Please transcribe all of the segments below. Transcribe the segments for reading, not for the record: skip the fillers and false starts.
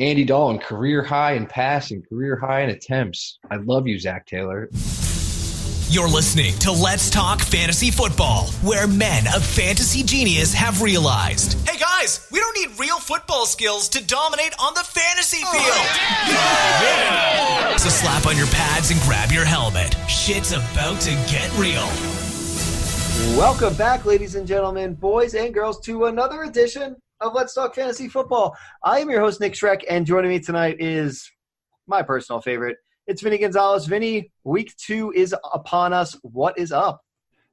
Andy Dalton, career high in passing, career high in attempts. I love you, Zach Taylor. You're listening to Let's Talk Fantasy Football, where men of fantasy genius have realized, hey guys, we don't need real football skills to dominate on the fantasy field. Yeah! So slap on your pads and grab your helmet. Shit's about to get real. Welcome back, ladies and gentlemen, boys and girls, to another edition of Let's Talk Fantasy Football. I am your host, Nick Schreck, and joining me tonight is my personal favorite. It's Vinny Gonzalez. Vinny, week 2 is upon us. What is up?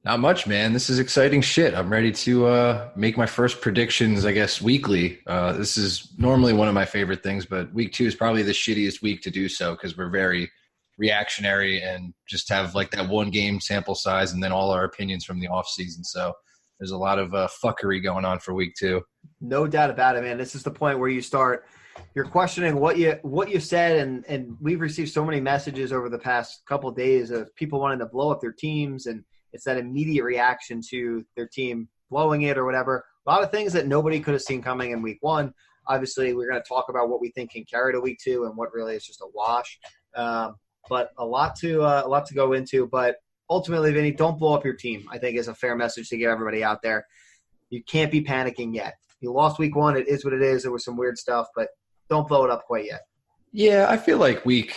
Not much, man. This is exciting shit. I'm ready to make my first predictions, I guess, weekly. This is normally one of my favorite things, but week 2 is probably the shittiest week to do so because we're very reactionary and just have like that one game sample size and then all our opinions from the off season. So there's a lot of fuckery going on for week 2. No doubt about it, man. This is the point where you're questioning what you said, and we've received so many messages over the past couple of days of people wanting to blow up their teams, and it's that immediate reaction to their team blowing it or whatever. A lot of things that nobody could have seen coming in week 1. Obviously, we're going to talk about what we think can carry to week 2 and what really is just a wash. But a lot to go into. But ultimately, Vinny, don't blow up your team, I think is a fair message to get everybody out there. You can't be panicking yet. You lost week 1. It is what it is. There was some weird stuff, but don't blow it up quite yet. Yeah, I feel like week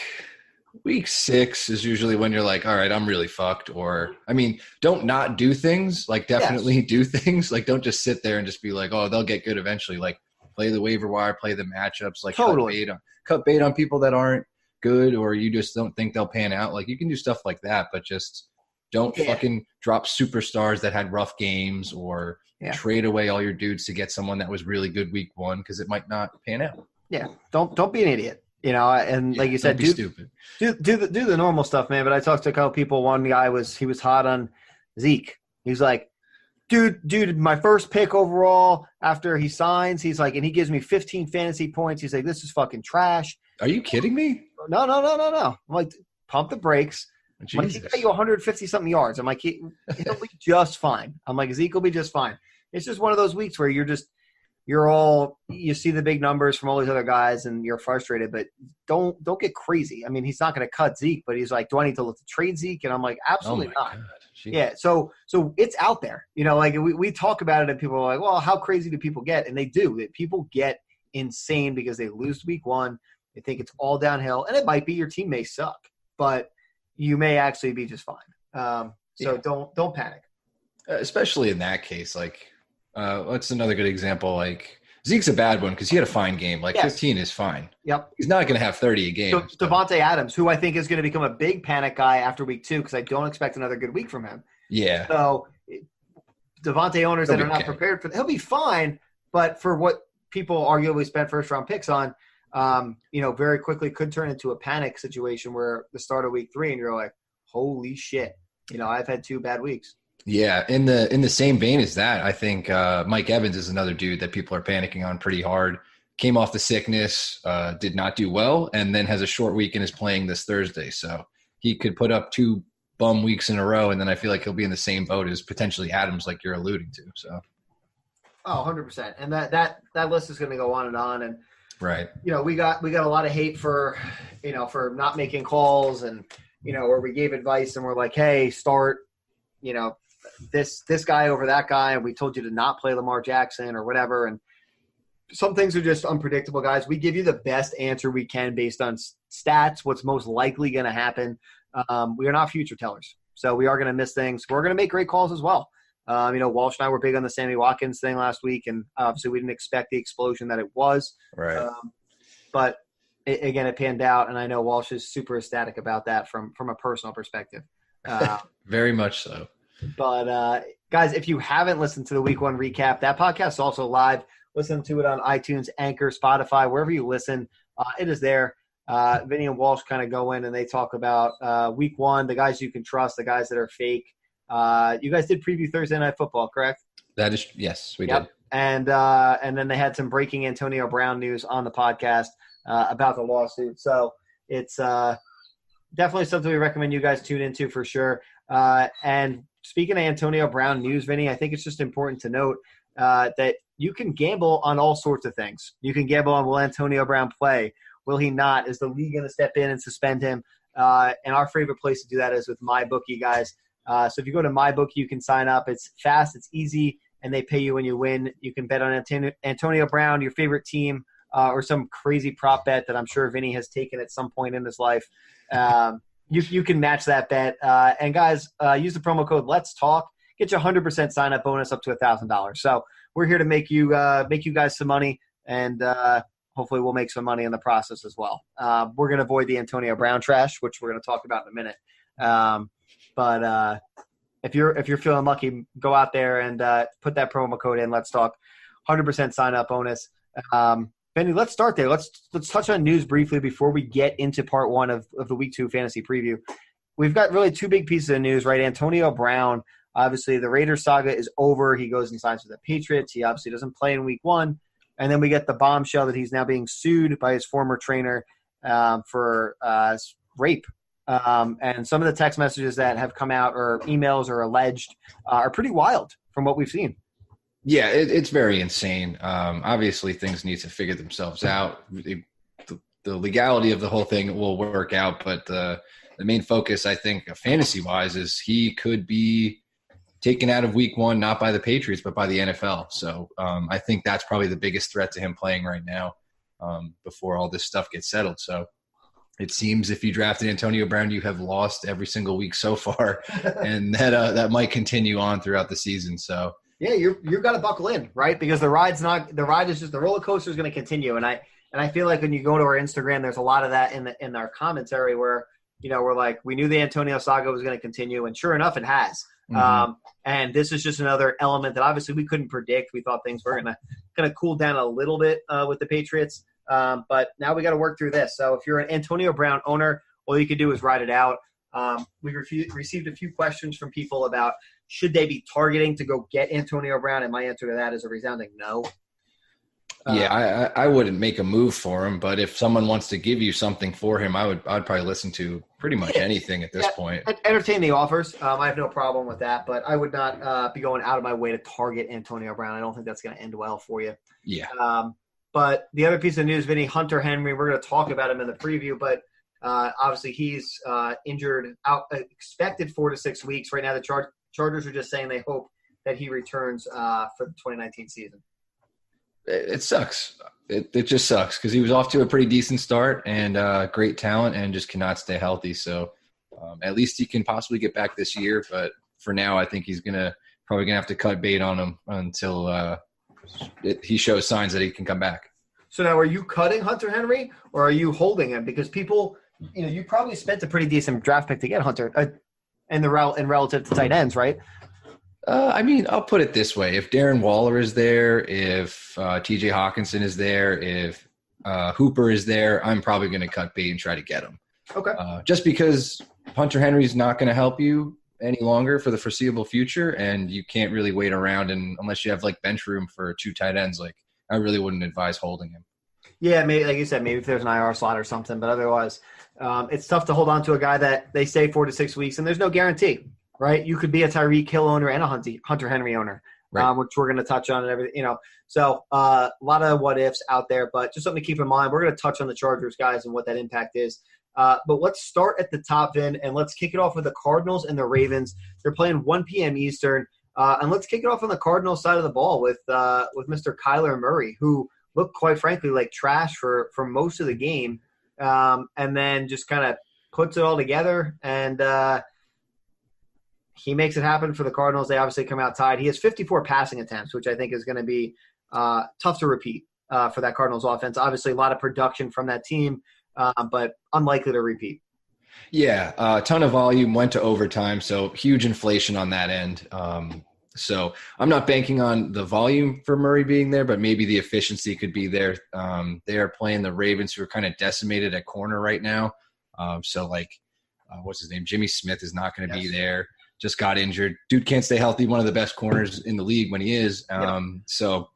6 is usually when you're like, all right, I'm really fucked. Or, I mean, don't not do things. Like, definitely do things. Like, don't just sit there and just be like, oh, they'll get good eventually. Like, play the waiver wire, play the matchups. Like, totally. cut bait on people that aren't good or you just don't think they'll pan out. Like, you can do stuff like that, but just don't fucking drop superstars that had rough games or trade away all your dudes to get someone that was really good week 1 because it might not pan out. Yeah, don't be an idiot, and like you said, do stupid. Do the normal stuff, man. But I talked to a couple people. One guy was hot on Zeke. He's like, dude, my first pick overall after he signs. He's like, and he gives me 15 fantasy points. He's like, this is fucking trash. Are you kidding me? No. I'm like, pump the brakes. I'm like, he got you 150 something yards. I'm like, he'll be just fine. I'm like, Zeke will be just fine. It's just one of those weeks where you see the big numbers from all these other guys and you're frustrated, but don't get crazy. I mean, he's not going to cut Zeke, but he's like, do I need to look to trade Zeke? And I'm like, absolutely not. Yeah. So it's out there, like we talk about it and people are like, well, how crazy do people get? And they do. People get insane because they lose week 1. They think it's all downhill, and it might be your team may suck, but you may actually be just fine. Don't panic. Especially in that case, like, what's another good example? Like, Zeke's a bad one because he had a fine game. Like, 15 is fine. Yep. He's not going to have 30 a game. So Devontae Adams, who I think is going to become a big panic guy after week 2 because I don't expect another good week from him. Yeah. So Devontae owners that are not prepared for – he'll be fine, but for what people arguably spent first-round picks on, very quickly could turn into a panic situation where the start of week 3 and you're like, holy shit. I've had 2 bad weeks. Yeah, in the same vein as that, I think Mike Evans is another dude that people are panicking on pretty hard. Came off the sickness, did not do well, and then has a short week and is playing this Thursday. So he could put up 2 bum weeks in a row, and then I feel like he'll be in the same boat as potentially Adams, like you're alluding to. So, 100%, and that list is going to go on, and right. We got a lot of hate for for not making calls, and where we gave advice and we're like, hey, start this guy over that guy, and we told you to not play Lamar Jackson or whatever. And some things are just unpredictable, guys. We give you the best answer we can based on stats, what's most likely going to happen. We are not future tellers, so we are going to miss things. We're going to make great calls as well. Walsh and I were big on the Sammy Watkins thing last week, and obviously we didn't expect the explosion that it was. Right. But again, it panned out, and I know Walsh is super ecstatic about that from a personal perspective. Very much so. But, guys, if you haven't listened to the Week 1 recap, that podcast is also live. Listen to it on iTunes, Anchor, Spotify, wherever you listen. It is there. Vinny and Walsh kind of go in and they talk about Week 1, the guys you can trust, the guys that are fake. You guys did preview Thursday Night Football, correct? That is, yes, we did. And then they had some breaking Antonio Brown news on the podcast about the lawsuit. So it's definitely something we recommend you guys tune into for sure. And speaking of Antonio Brown news, Vinny, I think it's just important to note that you can gamble on all sorts of things. You can gamble on, will Antonio Brown play? Will he not? Is the league going to step in and suspend him? And our favorite place to do that is with MyBookie, guys. So if you go to MyBookie, you can sign up. It's fast, it's easy, and they pay you when you win. You can bet on Antonio Brown, your favorite team, or some crazy prop bet that I'm sure Vinny has taken at some point in his life. You can match that bet. And guys, use the promo code Let's Talk. Get you a 100% sign up bonus up to $1,000. So we're here to make you guys some money, and hopefully we'll make some money in the process as well. We're going to avoid the Antonio Brown trash, which we're going to talk about in a minute. But if you're feeling lucky, go out there and put that promo code in. Let's Talk, 100% sign up bonus. Benny, let's start there. Let's touch on news briefly before we get into part one of the Week 2 fantasy preview. We've got really two big pieces of news, right? Antonio Brown, obviously the Raiders saga is over. He goes and signs with the Patriots. He obviously doesn't play in Week 1. And then we get the bombshell that he's now being sued by his former trainer for rape. And some of the text messages that have come out, or emails, or alleged, are pretty wild from what we've seen. Yeah, it's very insane. Obviously, things need to figure themselves out. The legality of the whole thing will work out, but the main focus, I think, fantasy-wise, is he could be taken out of Week 1, not by the Patriots, but by the NFL. So I think that's probably the biggest threat to him playing right now before all this stuff gets settled. So it seems if you drafted Antonio Brown, you have lost every single week so far, and that might continue on throughout the season. So yeah, you've got to buckle in, right? Because the ride is just, the roller coaster is going to continue. And I feel like when you go to our Instagram, there's a lot of that in our commentary where, we're like, we knew the Antonio saga was going to continue, and sure enough, it has. Mm-hmm. And this is just another element that obviously we couldn't predict. We thought things were going to cool down a little bit with the Patriots. But now we got to work through this. So if you're an Antonio Brown owner, all you can do is ride it out. We received a few questions from people about, should they be targeting to go get Antonio Brown? And my answer to that is a resounding no. Yeah, I wouldn't make a move for him, but if someone wants to give you something for him, I'd probably listen to pretty much anything at this point. Entertain the offers. I have no problem with that, but I would not be going out of my way to target Antonio Brown. I don't think that's going to end well for you. Yeah. But the other piece of news, Vinny, Hunter Henry, we're going to talk about him in the preview, but obviously he's injured, out expected 4 to 6 weeks. Right now the Chargers are just saying they hope that he returns for the 2019 season. It sucks. It just sucks because he was off to a pretty decent start and great talent and just cannot stay healthy. So at least he can possibly get back this year. But for now, I think he's probably going to have to cut bait on him until he shows signs that he can come back. So now are you cutting Hunter Henry or are you holding him? Because people, you probably spent a pretty decent draft pick to get Hunter in relative to tight ends, right? I'll put it this way. If Darren Waller is there, if TJ Hawkinson is there, if Hooper is there, I'm probably going to cut bait and try to get him. Okay. Just because Hunter Henry's not going to help you any longer for the foreseeable future, and you can't really wait around unless you have bench room for 2 tight ends. I really wouldn't advise holding him. Yeah, maybe, like you said, maybe if there's an IR slot or something, but otherwise it's tough to hold on to a guy that they say 4 to 6 weeks, and there's no guarantee. Right, you could be a Tyreek Hill owner and a Hunter Henry owner, right. Which we're going to touch on and everything. So a lot of what ifs out there, but just something to keep in mind. We're going to touch on the Chargers, guys, and what that impact is. But let's start at the top, Vin, and let's kick it off with the Cardinals and the Ravens. They're playing 1 p.m. Eastern, and let's kick it off on the Cardinals side of the ball with Mr. Kyler Murray, who looked quite frankly like trash for most of the game, and then just kind of puts it all together and. He makes it happen for the Cardinals. They obviously come out tied. He has 54 passing attempts, which I think is going to be tough to repeat for that Cardinals offense. Obviously, a lot of production from that team, but unlikely to repeat. Yeah, a ton of volume, went to overtime, so huge inflation on that end. So I'm not banking on the volume for Murray being there, but maybe the efficiency could be there. They are playing the Ravens, who are kind of decimated at corner right now. What's his name? Jimmy Smith is not going to be there. Just got injured. Dude can't stay healthy. One of the best corners in the league when he is. So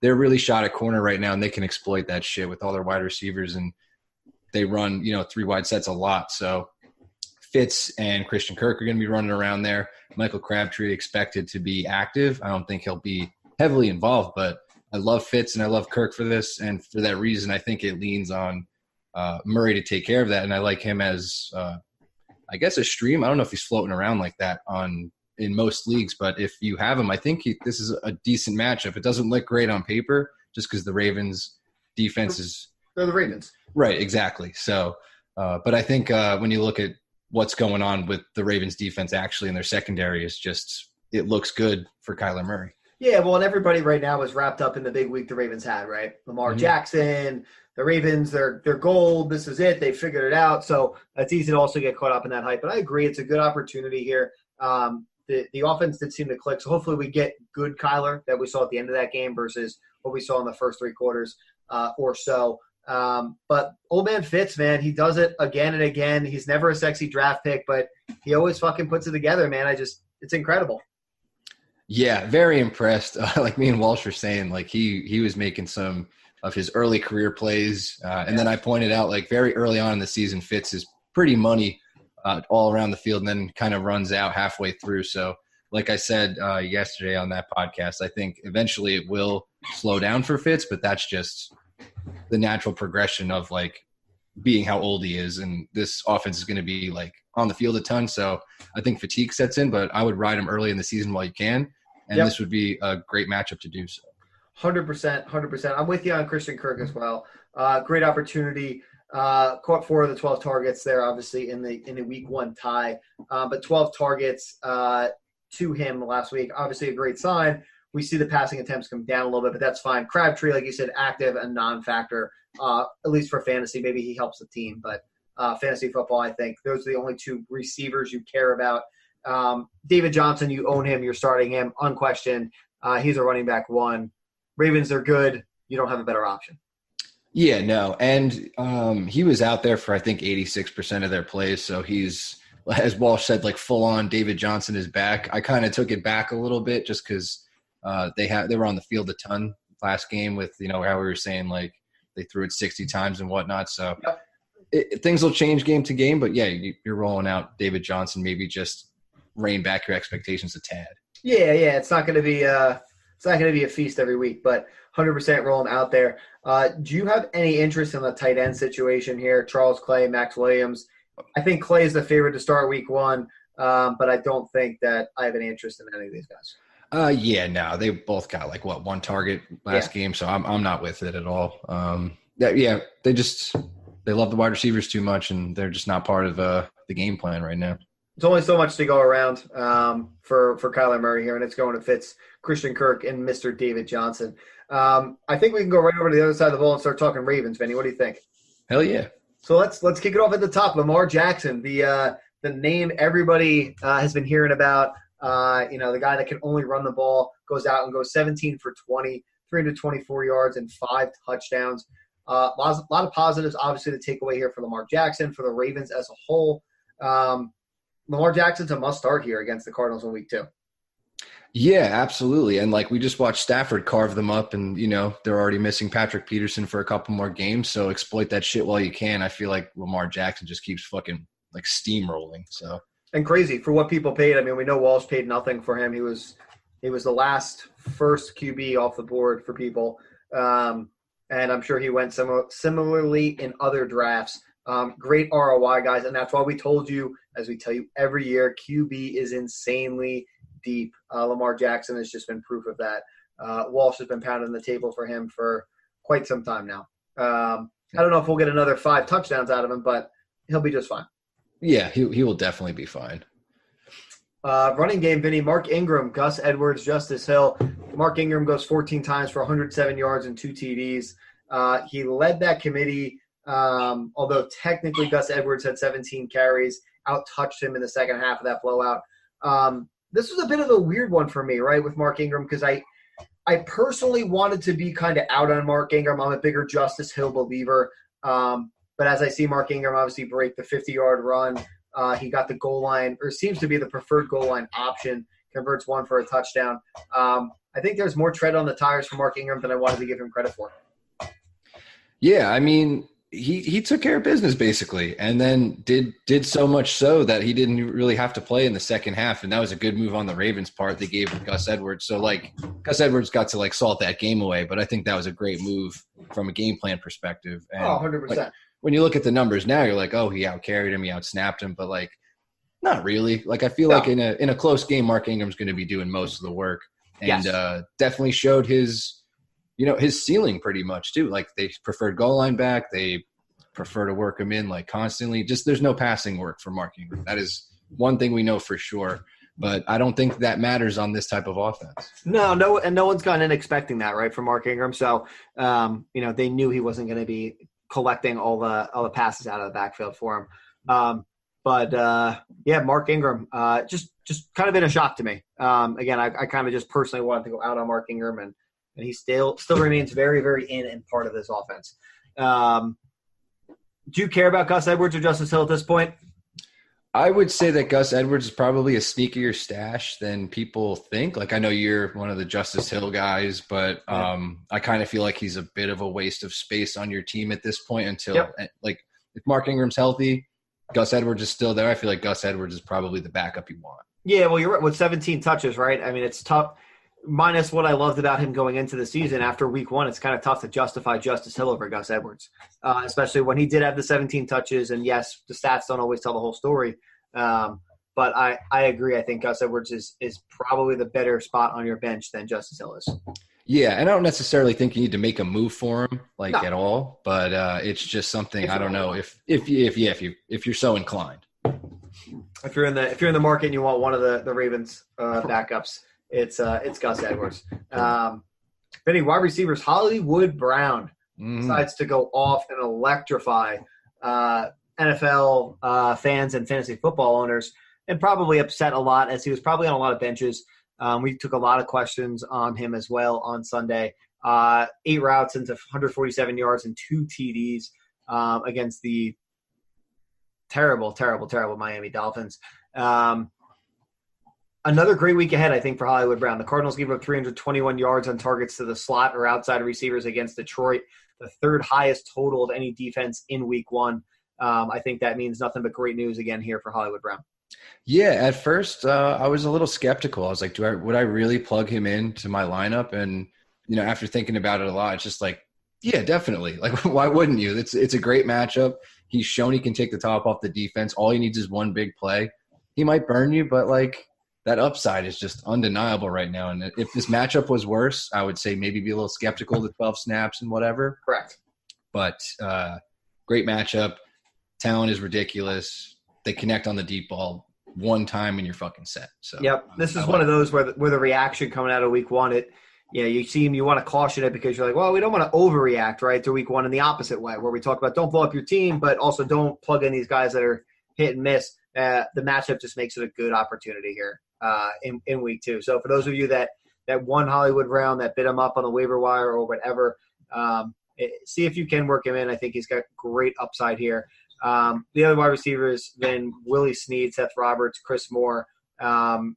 they're really shot at corner right now, and they can exploit that shit with all their wide receivers. And they run, 3 wide sets a lot. So Fitz and Christian Kirk are going to be running around there. Michael Crabtree expected to be active. I don't think he'll be heavily involved. But I love Fitz and I love Kirk for this. And for that reason, I think it leans on Murray to take care of that. And I like him as, I guess, a stream. I don't know if he's floating around like that in most leagues, but if you have him, I think this is a decent matchup. It doesn't look great on paper just because the Ravens defense is – they're the Ravens. Right, exactly. So, but I think when you look at what's going on with the Ravens defense actually in their secondary is just – it looks good for Kyler Murray. Yeah, well, and everybody right now is wrapped up in the big week the Ravens had, right? Lamar Jackson, the Ravens, they're gold. This is it. They figured it out. So it's easy to also get caught up in that hype. But I agree, it's a good opportunity here. The offense did seem to click. So hopefully we get good Kyler that we saw at the end of that game versus what we saw in the first three quarters or so. But old man Fitz, man, he does it again and again. He's never a sexy draft pick, but he always fucking puts it together, man. It's incredible. Yeah, very impressed. Like me and Walsh were saying, like he was making some of his early career plays. And then I pointed out, like very early on in the season, Fitz is pretty money all around the field and then kind of runs out halfway through. So like I said yesterday on that podcast, I think eventually it will slow down for Fitz, but that's just the natural progression of like being how old he is. And this offense is going to be like on the field a ton. So I think fatigue sets in, but I would ride him early in the season while you can. And this would be a great matchup to do so. 100%. I'm with you on Christian Kirk as well. Great opportunity. Caught 4 of the 12 targets there, obviously, in the week 1 tie. But 12 targets to him last week. Obviously a great sign. We see the passing attempts come down a little bit, but that's fine. Crabtree, like you said, active and non-factor, at least for fantasy. Maybe he helps the team. But fantasy football, I think, those are the only 2 receivers you care about. David Johnson, you own him. You're starting him, unquestioned. He's a running back 1. Ravens are good. You don't have a better option. Yeah, no. And he was out there for, I think, 86% of their plays. So he's, as Walsh said, like full on David Johnson is back. I kind of took it back a little bit just because they were on the field a ton last game with, how we were saying, like they threw it 60 times and whatnot. So things will change game to game. But, yeah, you're rolling out David Johnson, maybe just rein back your expectations a tad. Yeah. It's not going to be a feast every week, but 100% rolling out there. Do you have any interest in the tight end situation here? Charles Clay, Max Williams. I think Clay is the favorite to start week 1, but I don't think that I have any interest in any of these guys. Yeah, no, they both got like 1 target last game, so I'm not with it at all. They love the wide receivers too much, and they're just not part of the game plan right now. There's only so much to go around for Kyler Murray here, and it's going to Fitz, Christian Kirk, and Mr. David Johnson. I think we can go right over to the other side of the ball and start talking Ravens, Vinny. What do you think? Hell yeah. So let's kick it off at the top. Lamar Jackson, the name everybody has been hearing about. The guy that can only run the ball, goes out and goes 17 for 20, 324 yards and 5 touchdowns. A lot of positives, obviously, to take away here for Lamar Jackson, for the Ravens as a whole. Lamar Jackson's a must-start here against the Cardinals in week 2. Yeah, absolutely. And, we just watched Stafford carve them up, and, they're already missing Patrick Peterson for a couple more games, so exploit that shit while you can. I feel like Lamar Jackson just keeps fucking, steamrolling. So. And crazy for what people paid. I mean, we know Walsh paid nothing for him. He was the first QB off the board for people, and I'm sure he went similarly in other drafts. Great ROI, guys, and that's why we told you, as we tell you every year, QB is insanely deep. Lamar Jackson has just been proof of that. Walsh has been pounding the table for him for quite some time now. I don't know if we'll get another 5 touchdowns out of him, but he'll be just fine. Yeah, he will definitely be fine. Running game, Vinny, Mark Ingram, Gus Edwards, Justice Hill. Mark Ingram goes 14 times for 107 yards and 2 TDs. He led that committee. Although technically Gus Edwards had 17 carries, out-touched him in the second half of that blowout. This was a bit of a weird one for me, right, with Mark Ingram, because I personally wanted to be kind of out on Mark Ingram. I'm a bigger Justice Hill believer. But as I see Mark Ingram obviously break the 50-yard run, he got the goal line, or seems to be the preferred goal line option, converts 1 for a touchdown. I think there's more tread on the tires for Mark Ingram than I wanted to give him credit for. Yeah, I mean – he took care of business basically, and then did so much so that he didn't really have to play in the second half, and that was a good move on the Ravens' part. They gave Gus Edwards, so like Gus Edwards got to like salt that game away, but I think that was a great move from a game plan perspective. And 100%. Like, when you look at the numbers now, you're like, oh, he out-carried him, he out-snapped him, but like not really. Like I feel like in a close game, Mark Ingram's going to be doing most of the work, and definitely showed his ceiling pretty much too. Like they preferred goal line back. They prefer to work him in like constantly. Just there's no passing work for Mark Ingram. That is one thing we know for sure. But I don't think that matters on this type of offense. No, and no one's gone in expecting that, right, for Mark Ingram. So, they knew he wasn't going to be collecting all the passes out of the backfield for him. Mark Ingram, just kind of been a shock to me. Again, I kind of just personally wanted to go out on Mark Ingram, and he still remains very, very in and part of this offense. Do you care about Gus Edwards or Justice Hill at this point? I would say that Gus Edwards is probably a sneakier stash than people think. Like I know you're one of the Justice Hill guys, but I kind of feel like he's a bit of a waste of space on your team at this point until like if Mark Ingram's healthy, Gus Edwards is still there. I feel like Gus Edwards is probably the backup you want. Yeah, well, you're right. With 17 touches, right? I mean, it's tough. Minus what I loved about him going into the season after week one, it's kind of tough to justify Justice Hill over Gus Edwards, especially when he did have the 17 touches. And yes, the stats don't always tell the whole story. But I agree. I think Gus Edwards is probably the better spot on your bench than Justice Hill is. Yeah, and I don't necessarily think you need to make a move for him at all. But it's just something I don't know if you're so inclined. If you're in the market and you want one of the Ravens backups. It's Gus Edwards. Vinny, wide receivers, Hollywood Brown decides to go off and electrify NFL fans and fantasy football owners, and probably upset a lot as he was probably on a lot of benches. We took a lot of questions on him as well on Sunday. 8 routes into 147 yards and 2 TDs against the terrible Miami Dolphins. Another great week ahead, I think, for Hollywood Brown. The Cardinals gave up 321 yards on targets to the slot or outside receivers against Detroit, the third highest total of any defense in week one. I think that means nothing but great news again here for Hollywood Brown. Yeah, at first I was a little skeptical. I was like, would I really plug him into my lineup? And, after thinking about it a lot, it's just like, yeah, definitely. Like, why wouldn't you? It's a great matchup. He's shown he can take the top off the defense. All he needs is one big play. He might burn you, but, that upside is just undeniable right now. And if this matchup was worse, I would say maybe be a little skeptical of the 12 snaps and whatever. Correct. But great matchup. Talent is ridiculous. They connect on the deep ball one time and you're fucking set. So yep, this is one of those where the reaction coming out of week one, you see him, you want to caution it because you're like, well, we don't want to overreact, right, to week one in the opposite way where we talk about don't blow up your team, but also don't plug in these guys that are hit and miss. The matchup just makes it a good opportunity here in week two. So for those of you that won Hollywood Brown, that bid him up on the waiver wire or whatever, see if you can work him in. I think he's got great upside here. The other wide receivers, then Willie Snead, Seth Roberts, Chris Moore. I'm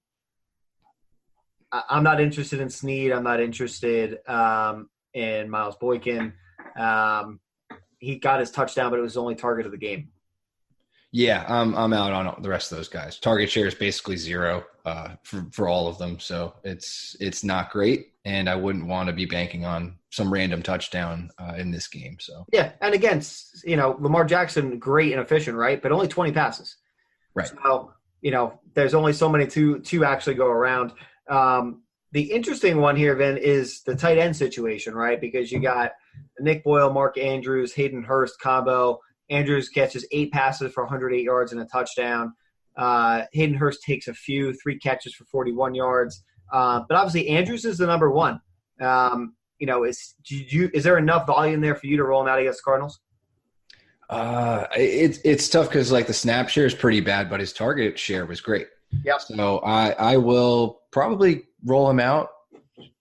not interested in Snead. I'm not interested in Miles Boykin. He got his touchdown, but it was the only target of the game. Yeah, I'm out on the rest of those guys. Target share is basically 0 for all of them, so it's not great, and I wouldn't want to be banking on some random touchdown in this game. So yeah, and again, Lamar Jackson, great and efficient, right? But only 20 passes, right? So there's only so many to actually go around. The interesting one here, Vin, is the tight end situation, right? Because you got Nick Boyle, Mark Andrews, Hayden Hurst combo. Andrews catches 8 passes for 108 yards and a touchdown. Hayden Hurst takes 3 catches for 41 yards. But obviously Andrews is the number one. Is there enough volume there for you to roll him out against the Cardinals? It's tough because the snap share is pretty bad, but his target share was great. Yeah. So I will probably roll him out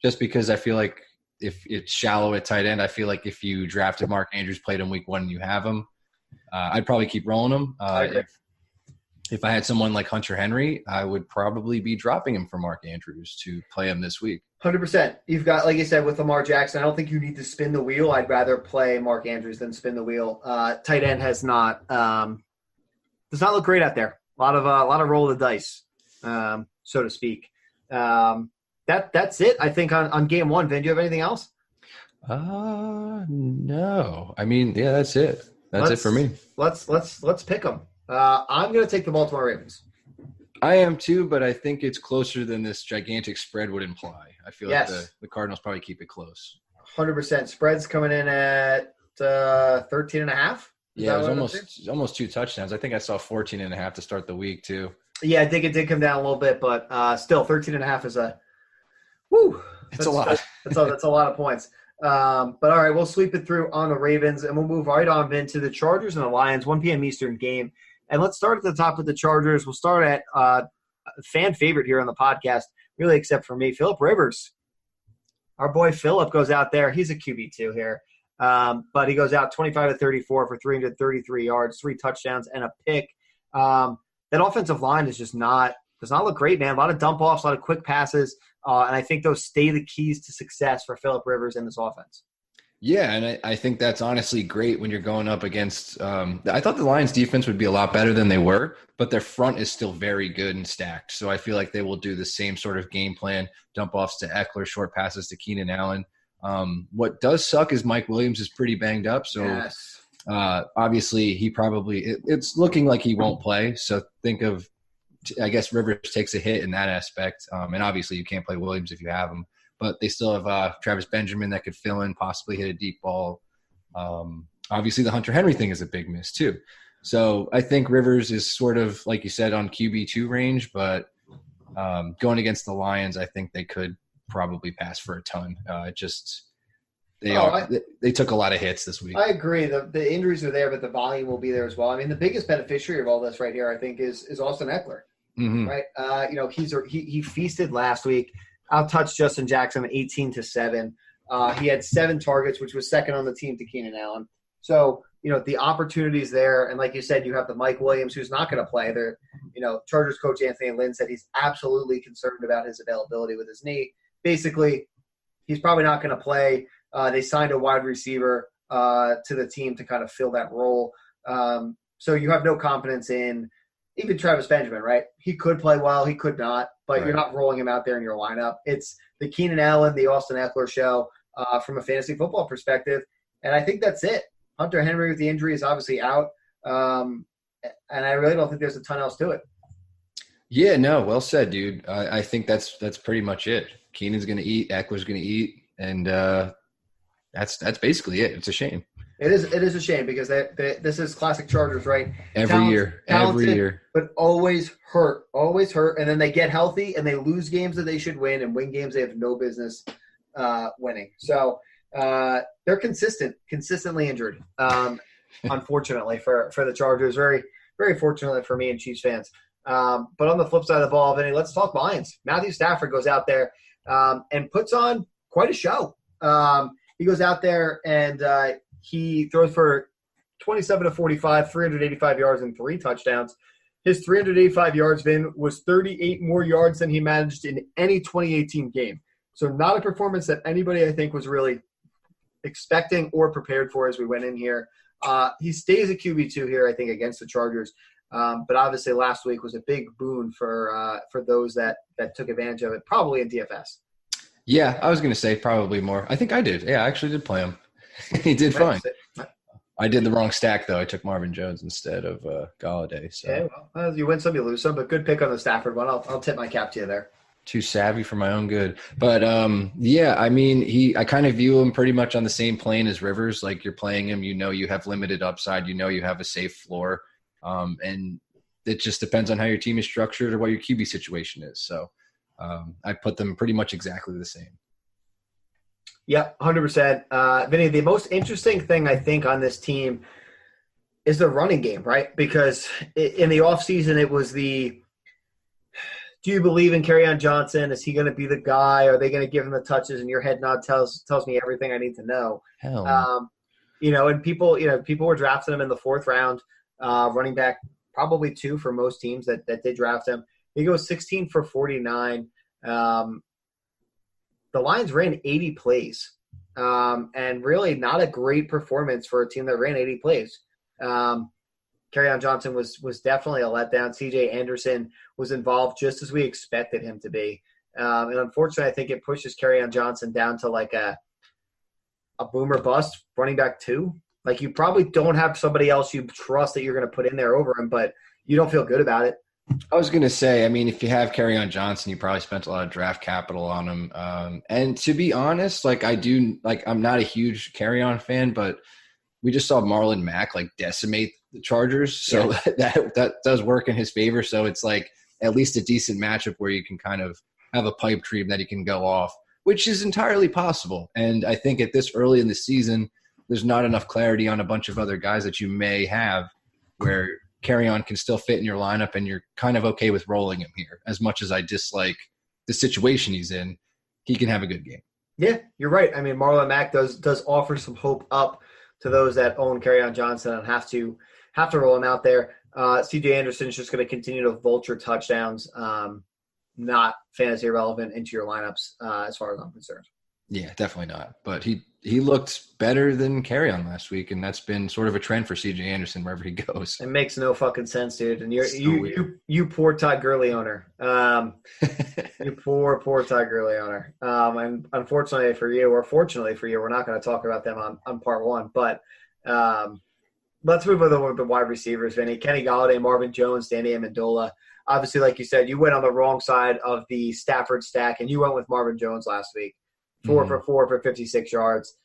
just because I feel like if it's shallow at tight end, I feel like if you drafted Mark Andrews, played him week one, and you have him, I'd probably keep rolling him. if I had someone like Hunter Henry, I would probably be dropping him for Mark Andrews to play him this week. 100%. You've got, like you said, with Lamar Jackson, I don't think you need to spin the wheel. I'd rather play Mark Andrews than spin the wheel. Tight end does not look great out there. A lot of roll of the dice, so to speak. That's it, I think, on game one. Vin, do you have anything else? No. I mean, yeah, that's it. That's it for me. Let's pick them. I'm going to take the Baltimore Ravens. I am too, but I think it's closer than this gigantic spread would imply. I feel like the Cardinals probably keep it close. 100%. Spread's coming in at 13.5. Yeah, it was almost 2 touchdowns. I think I saw 14.5 to start the week too. Yeah, I think it did come down a little bit, but still 13.5 is a whoo. It's a lot. That's a lot of points. But all right, we'll sweep it through on the Ravens, and we'll move right on, Vin, to the Chargers and the Lions, 1 p.m. Eastern game. And let's start at the top with the Chargers. We'll start at fan favorite here on the podcast, really except for me, Phillip Rivers. Our boy Phillip goes out there. He's a QB2 here. But he goes out 25 of 34 for 333 yards, 3 touchdowns, and a pick. That offensive line does not look great, man. A lot of dump-offs, a lot of quick passes. And I think those stay the keys to success for Phillip Rivers in this offense. Yeah, and I think that's honestly great when you're going up against I thought the Lions defense would be a lot better than they were, but their front is still very good and stacked. So I feel like they will do the same sort of game plan, dump offs to Eckler, short passes to Keenan Allen. What does suck is Mike Williams is pretty banged up. So yes. Obviously it's looking like he won't play. So think of, I guess Rivers takes a hit in that aspect. And obviously you can't play Williams if you have him. But they still have Travis Benjamin that could fill in, possibly hit a deep ball. Obviously, the Hunter Henry thing is a big miss, too. So I think Rivers is sort of, like you said, on QB2 range. But going against the Lions, I think they could probably pass for a ton. They took a lot of hits this week. I agree. The injuries are there, but the volume will be there as well. I mean, the biggest beneficiary of all this right here, I think, is Austin Eckler. Mm-hmm. Right? He feasted last week. Out-touched Justin Jackson 18-7. He had 7 targets, which was second on the team to Keenan Allen. So, the opportunities there. And like you said, you have the Mike Williams, who's not going to play. Chargers coach Anthony Lynn said he's absolutely concerned about his availability with his knee. Basically, he's probably not going to play. They signed a wide receiver to the team to kind of fill that role. So you have no confidence in even Travis Benjamin, right? He could play well, he could not, but You're not rolling him out there in your lineup. It's the Keenan Allen, the Austin Eckler show from a fantasy football perspective, and I think that's it. Hunter Henry with the injury is obviously out, and I really don't think there's a ton else to it. Yeah, no, well said, dude. I think that's pretty much it. Keenan's going to eat, Eckler's going to eat, and that's basically it. It's a shame. It is a shame because this is classic Chargers, right? Every year. But always hurt, and then they get healthy and they lose games that they should win and win games they have no business winning. So they're consistently injured. Unfortunately for the Chargers, very very fortunately for me and Chiefs fans. But on the flip side of the ball, Vinny, let's talk Lions. Matthew Stafford goes out there and puts on quite a show. He goes out there and he throws for 27 of 45, 385 yards and 3 touchdowns. His 385 yards, Vin, was 38 more yards than he managed in any 2018 game. So not a performance that anybody, I think, was really expecting or prepared for as we went in here. He stays a QB2 here, I think, against the Chargers. But obviously last week was a big boon for those that took advantage of it, probably in DFS. Yeah, I was going to say probably more. I think I did. Yeah, I actually did play him. He did fine. I did the wrong stack, though. I took Marvin Jones instead of Galladay. So. Yeah, well, you win some, you lose some, but good pick on the Stafford one. I'll tip my cap to you there. Too savvy for my own good. But, yeah, I mean, I kind of view him pretty much on the same plane as Rivers. Like, you're playing him, you have limited upside, you have a safe floor. And it just depends on how your team is structured or what your QB situation is. So I put them pretty much exactly the same. Yep, 100%. Vinny, the most interesting thing I think on this team is the running game, right? Because in the offseason, it was do you believe in Kerryon Johnson? Is he going to be the guy? Are they going to give him the touches? And your head nod tells me everything I need to know. Hell. And people were drafting him in the 4th round, running back probably 2 for most teams that did draft him. He goes 16 for 49. The Lions ran 80 plays, and really not a great performance for a team that ran 80 plays. Kerryon Johnson was definitely a letdown. C.J. Anderson was involved just as we expected him to be. And unfortunately, I think it pushes Kerryon Johnson down to like a boomer bust running back 2. Like, you probably don't have somebody else you trust that you're going to put in there over him, but you don't feel good about it. I was going to say, I mean, if you have Kerryon Johnson, you probably spent a lot of draft capital on him. And to be honest, I'm not a huge Kerryon fan, but we just saw Marlon Mack decimate the Chargers. So that does work in his favor. So it's at least a decent matchup where you can kind of have a pipe dream that he can go off, which is entirely possible. And I think at this early in the season, there's not enough clarity on a bunch of other guys that you may have where Kerryon can still fit in your lineup and you're kind of okay with rolling him here. As much as I dislike the situation he's in, he can have a good game. Yeah, you're right. I mean, Marlon Mack does offer some hope up to those that own Kerryon Johnson and have to roll him out there. C.J. Anderson is just going to continue to vulture touchdowns, not fantasy relevant into your lineups as far as I'm concerned. Yeah, definitely not. But he looked better than Kerryon last week, and that's been sort of a trend for C.J. Anderson wherever he goes. It makes no fucking sense, dude. And you poor Todd Gurley owner. You poor Todd Gurley owner. And unfortunately for you, or fortunately for you, we're not going to talk about them on part 1. But let's move on with the wide receivers, Vinny. Kenny Golladay, Marvin Jones, Danny Amendola. Obviously, like you said, you went on the wrong side of the Stafford stack, and you went with Marvin Jones last week. 4 for 4 for 56 yards.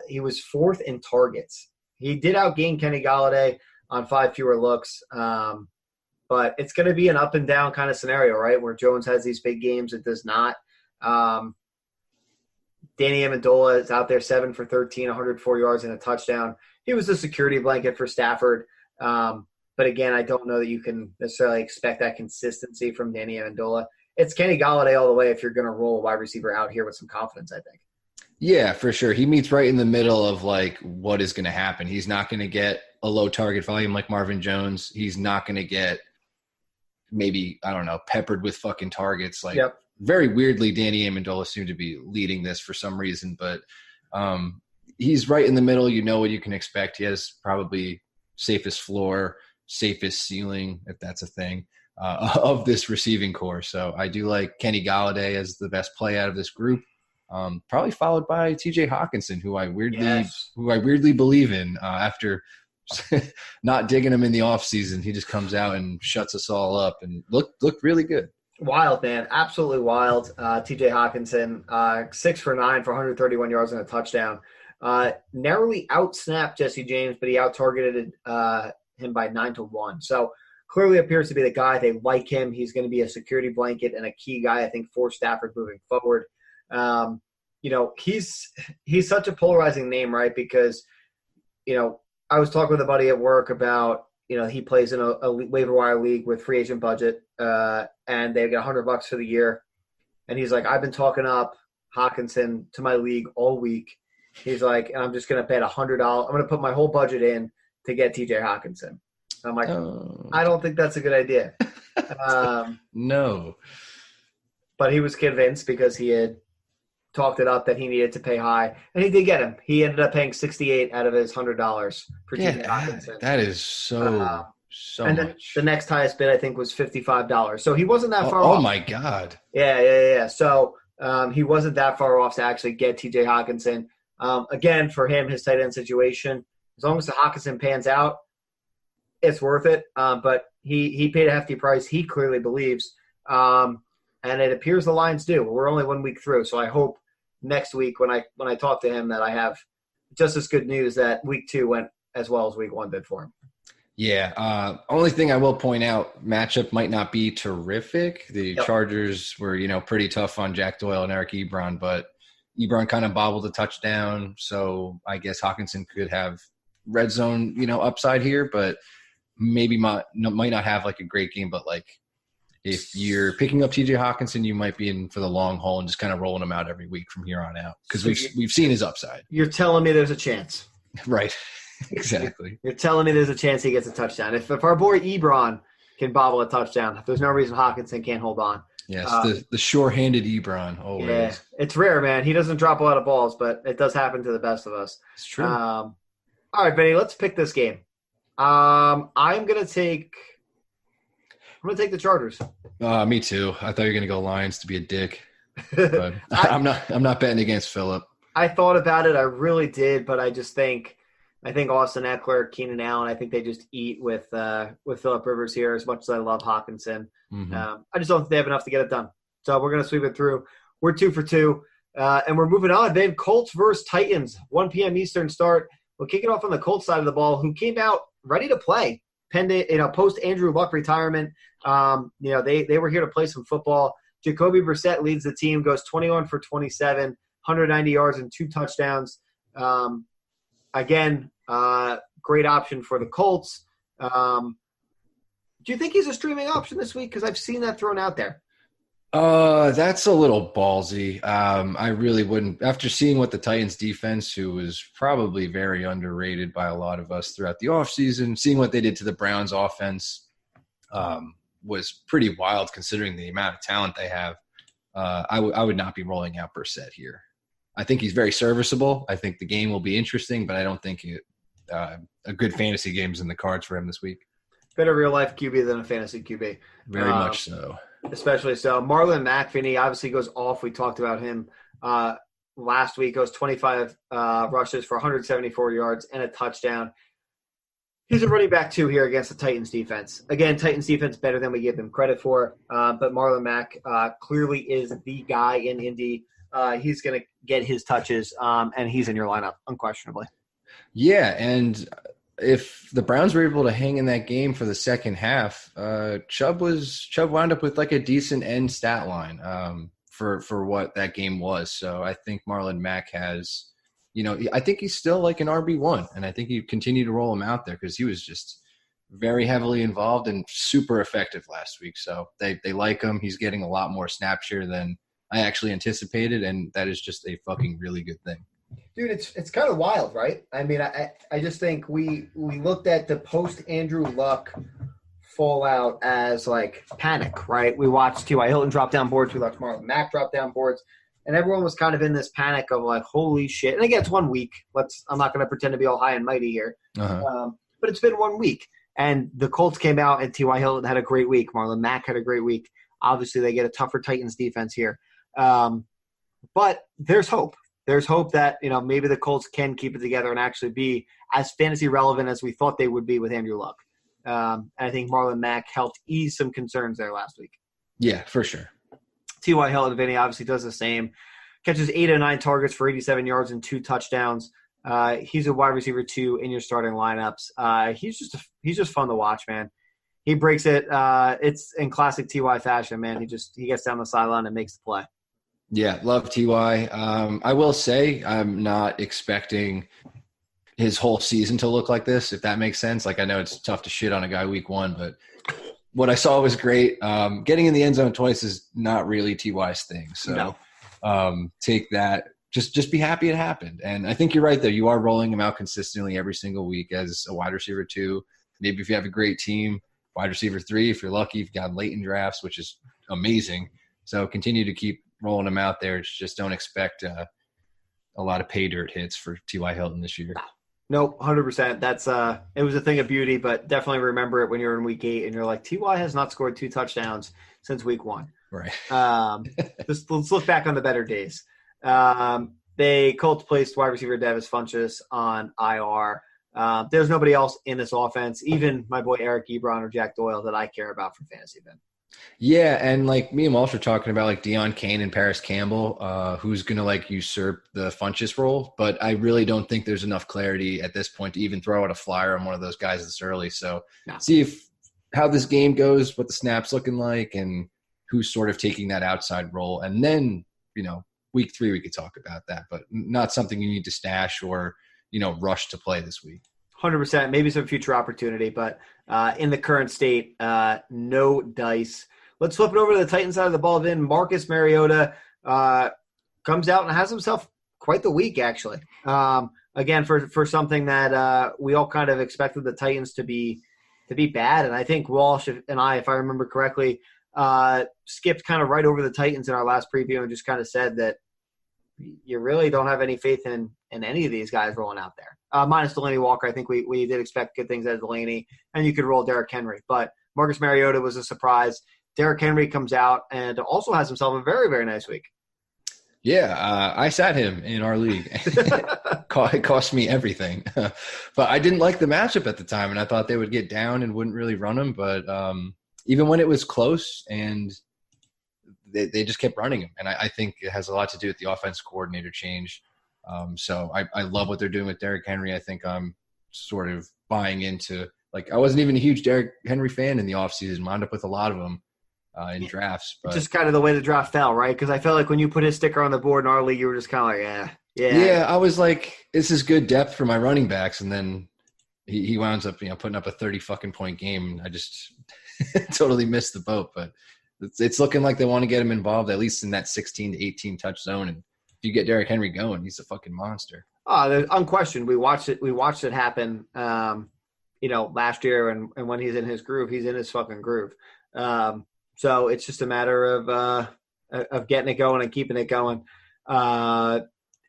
He was 4th in targets. He did outgain Kenny Golladay on 5 fewer looks. But it's going to be an up and down kind of scenario, right, where Jones has these big games. It does not. Danny Amendola is out there 7 for 13, 104 yards and a touchdown. He was a security blanket for Stafford. But again, I don't know that you can necessarily expect that consistency from Danny Amendola. It's Kenny Golladay all the way if you're going to roll a wide receiver out here with some confidence, I think. Yeah, for sure. He meets right in the middle of what is going to happen. He's not going to get a low target volume like Marvin Jones. He's not going to get maybe, I don't know, peppered with fucking targets. Very weirdly, Danny Amendola seemed to be leading this for some reason, but he's right in the middle. You know what you can expect. He has probably safest floor, safest ceiling, if that's a thing. Of this receiving core. So I do like Kenny Golladay as the best play out of this group. Probably followed by TJ Hawkinson, who I weirdly believe in after not digging him in the offseason. He just comes out and shuts us all up and looked really good. Wild, man. Absolutely wild. TJ Hawkinson, 6 for 9 for 131 yards and a touchdown. Narrowly outsnapped Jesse James, but he out-targeted him by 9-1. So clearly appears to be the guy. They like him. He's going to be a security blanket and a key guy, I think, for Stafford moving forward. He's such a polarizing name, right? Because, I was talking with a buddy at work about, he plays in a waiver wire league with free agent budget, and they get $100 for the year. And he's like, I've been talking up Hawkinson to my league all week. He's like, and I'm just going to bet $100. I'm going to put my whole budget in to get TJ Hawkinson. I'm like, I don't think that's a good idea. No. But he was convinced because he had talked it up that he needed to pay high. And he did get him. He ended up paying $68 out of his $100 for TJ Hawkinson. That is so and then much. The next highest bid, I think, was $55. So he wasn't that far off. Oh, my God. Yeah. So he wasn't that far off to actually get TJ Hawkinson. Again, for him, his tight end situation, as long as the Hawkinson pans out, it's worth it. But he paid a hefty price. He clearly believes. And it appears the Lions do. We're only 1 week through. So I hope next week when I talk to him that I have just as good news that week 2 went as well as week 1 did for him. Yeah. Only thing I will point out, matchup might not be terrific. The Chargers were, pretty tough on Jack Doyle and Eric Ebron, but Ebron kind of bobbled a touchdown. So I guess Hawkinson could have red zone, upside here, but maybe might not have a great game. But if you're picking up TJ Hawkinson, you might be in for the long haul and just kind of rolling him out every week from here on out because we've seen his upside. You're telling me there's a chance. Right. Exactly. You're telling me there's a chance he gets a touchdown. If our boy Ebron can bobble a touchdown, there's no reason Hawkinson can't hold on. Yes, the sure-handed Ebron always. Yeah, it's rare, man. He doesn't drop a lot of balls, but it does happen to the best of us. It's true. All right, Vinny, let's pick this game. I'm gonna take the Chargers. Me too. I thought you were gonna go Lions to be a dick, but I'm not betting against Phillip. I thought about it. I really did, but I think Austin Eckler, Keenan Allen, I think they just eat with Phillip Rivers here. As much as I love Hawkinson, I just don't think they have enough to get it done. So we're gonna sweep it through. We're 2 for 2, and we're moving on. Then Colts versus Titans, 1 p.m. Eastern start. We'll kick it off on the Colts side of the ball, who came out ready to play, post Andrew Luck retirement. They were here to play some football. Jacoby Brissett leads the team, goes 21 for 27, 190 yards and 2 touchdowns. Again, great option for the Colts. Do you think he's a streaming option this week? Because I've seen that thrown out there. That's a little ballsy. I really wouldn't. After seeing what the Titans defense, who was probably very underrated by a lot of us throughout the offseason, seeing what they did to the Browns offense was pretty wild considering the amount of talent they have. I would not be rolling out Brissett here. I think he's very serviceable. I think the game will be interesting, but I don't think a good fantasy game is in the cards for him this week. Better real-life QB than a fantasy QB. Very much so. Especially so. Marlon Mack, Vinny, obviously goes off. We talked about him last week. Goes 25 rushes for 174 yards and a touchdown. He's a running back, too, here against the Titans defense. Again, Titans defense better than we give him credit for. But Marlon Mack clearly is the guy in Indy. He's going to get his touches, and he's in your lineup, unquestionably. Yeah, and if the Browns were able to hang in that game for the second half, Chubb wound up with like a decent end stat line for what that game was. So I think Marlon Mack has, I think he's still like an RB1, and I think you continue to roll him out there because he was just very heavily involved and super effective last week. So they like him. He's getting a lot more snap share than I actually anticipated, and that is just a fucking really good thing. Dude, it's kind of wild, right? I mean, I just think we looked at the post-Andrew Luck fallout as, like, panic, right? We watched T.Y. Hilton drop down boards. We watched Marlon Mack drop down boards. And everyone was kind of in this panic of, like, holy shit. And again, it's 1 week. I'm not going to pretend to be all high and mighty here. But it's been 1 week. And the Colts came out, and T.Y. Hilton had a great week. Marlon Mack had a great week. Obviously, they get a tougher Titans defense here. But there's hope. There's hope that, maybe the Colts can keep it together and actually be as fantasy relevant as we thought they would be with Andrew Luck. And I think Marlon Mack helped ease some concerns there last week. Yeah, for sure. T.Y. Hilton, Vinny, obviously does the same. Catches 8 of 9 targets for 87 yards and 2 touchdowns. He's a wide receiver 2 in your starting lineups. He's just fun to watch, man. He breaks it. It's in classic T.Y. fashion, man. He gets down the sideline and makes the play. Yeah, love T.Y. I will say I'm not expecting his whole season to look like this, if that makes sense. Like, I know it's tough to shit on a guy week 1, but what I saw was great. Getting in the end zone twice is not really T.Y.'s thing. So take that. Just be happy it happened. And I think you're right, though. You are rolling him out consistently every single week as a wide receiver 2. Maybe if you have a great team, wide receiver 3. If you're lucky, you've got late in drafts, which is amazing. So continue to keep rolling them out there. Just don't expect a lot of pay dirt hits for T.Y. Hilton this year. Nope, 100%. That's it was a thing of beauty, but definitely remember it when you're in week 8 and you're like, T.Y. has not scored 2 touchdowns since week 1. Right. Let's look back on the better days. They Colts placed wide receiver Davis Funchess on IR. There's nobody else in this offense, even my boy Eric Ebron or Jack Doyle, that I care about for fantasy then. Yeah, and like me and Walsh were talking about like Deion Kane and Paris Campbell, who's going to like usurp the Funchess role, but I really don't think there's enough clarity at this point to even throw out a flyer on one of those guys this early. So see how this game goes, what the snap's looking like, and who's sort of taking that outside role. And then, week 3 we could talk about that, but not something you need to stash or, rush to play this week. 100%, maybe some future opportunity, but in the current state, no dice. Let's flip it over to the Titans side of the ball. Then Marcus Mariota comes out and has himself quite the week, actually. again, for something that we all kind of expected the Titans to be bad. And I think Walsh and I, if I remember correctly, skipped kind of right over the Titans in our last preview and just kind of said that you really don't have any faith in any of these guys rolling out there. Minus Delaney Walker, I think we did expect good things out of Delaney, and you could roll Derrick Henry. But Marcus Mariota was a surprise. Derrick Henry comes out and also has himself a very, very nice week. Yeah, I sat him in our league. It cost me everything. But I didn't like the matchup at the time, and I thought they would get down and wouldn't really run him. But even when it was close, and they just kept running him. And I think it has a lot to do with the offense coordinator change. So I love what they're doing with Derrick Henry. I think I'm sort of buying into – I wasn't even a huge Derrick Henry fan in the offseason. Wound up with a lot of them in drafts. But just kind of the way the draft fell, right? Because I felt like when you put his sticker on the board in our league, you were just kind of like, yeah. Yeah, I was like, this is good depth for my running backs. And then he winds up, putting up a 30-fucking-point game. I just totally missed the boat. But it's looking like they want to get him involved, at least in that 16 to 18 touch zone. And if you get Derrick Henry going, he's a fucking monster. Unquestioned. We watched it happen, last year. And when he's in his groove, he's in his fucking groove. So it's just a matter of getting it going and keeping it going.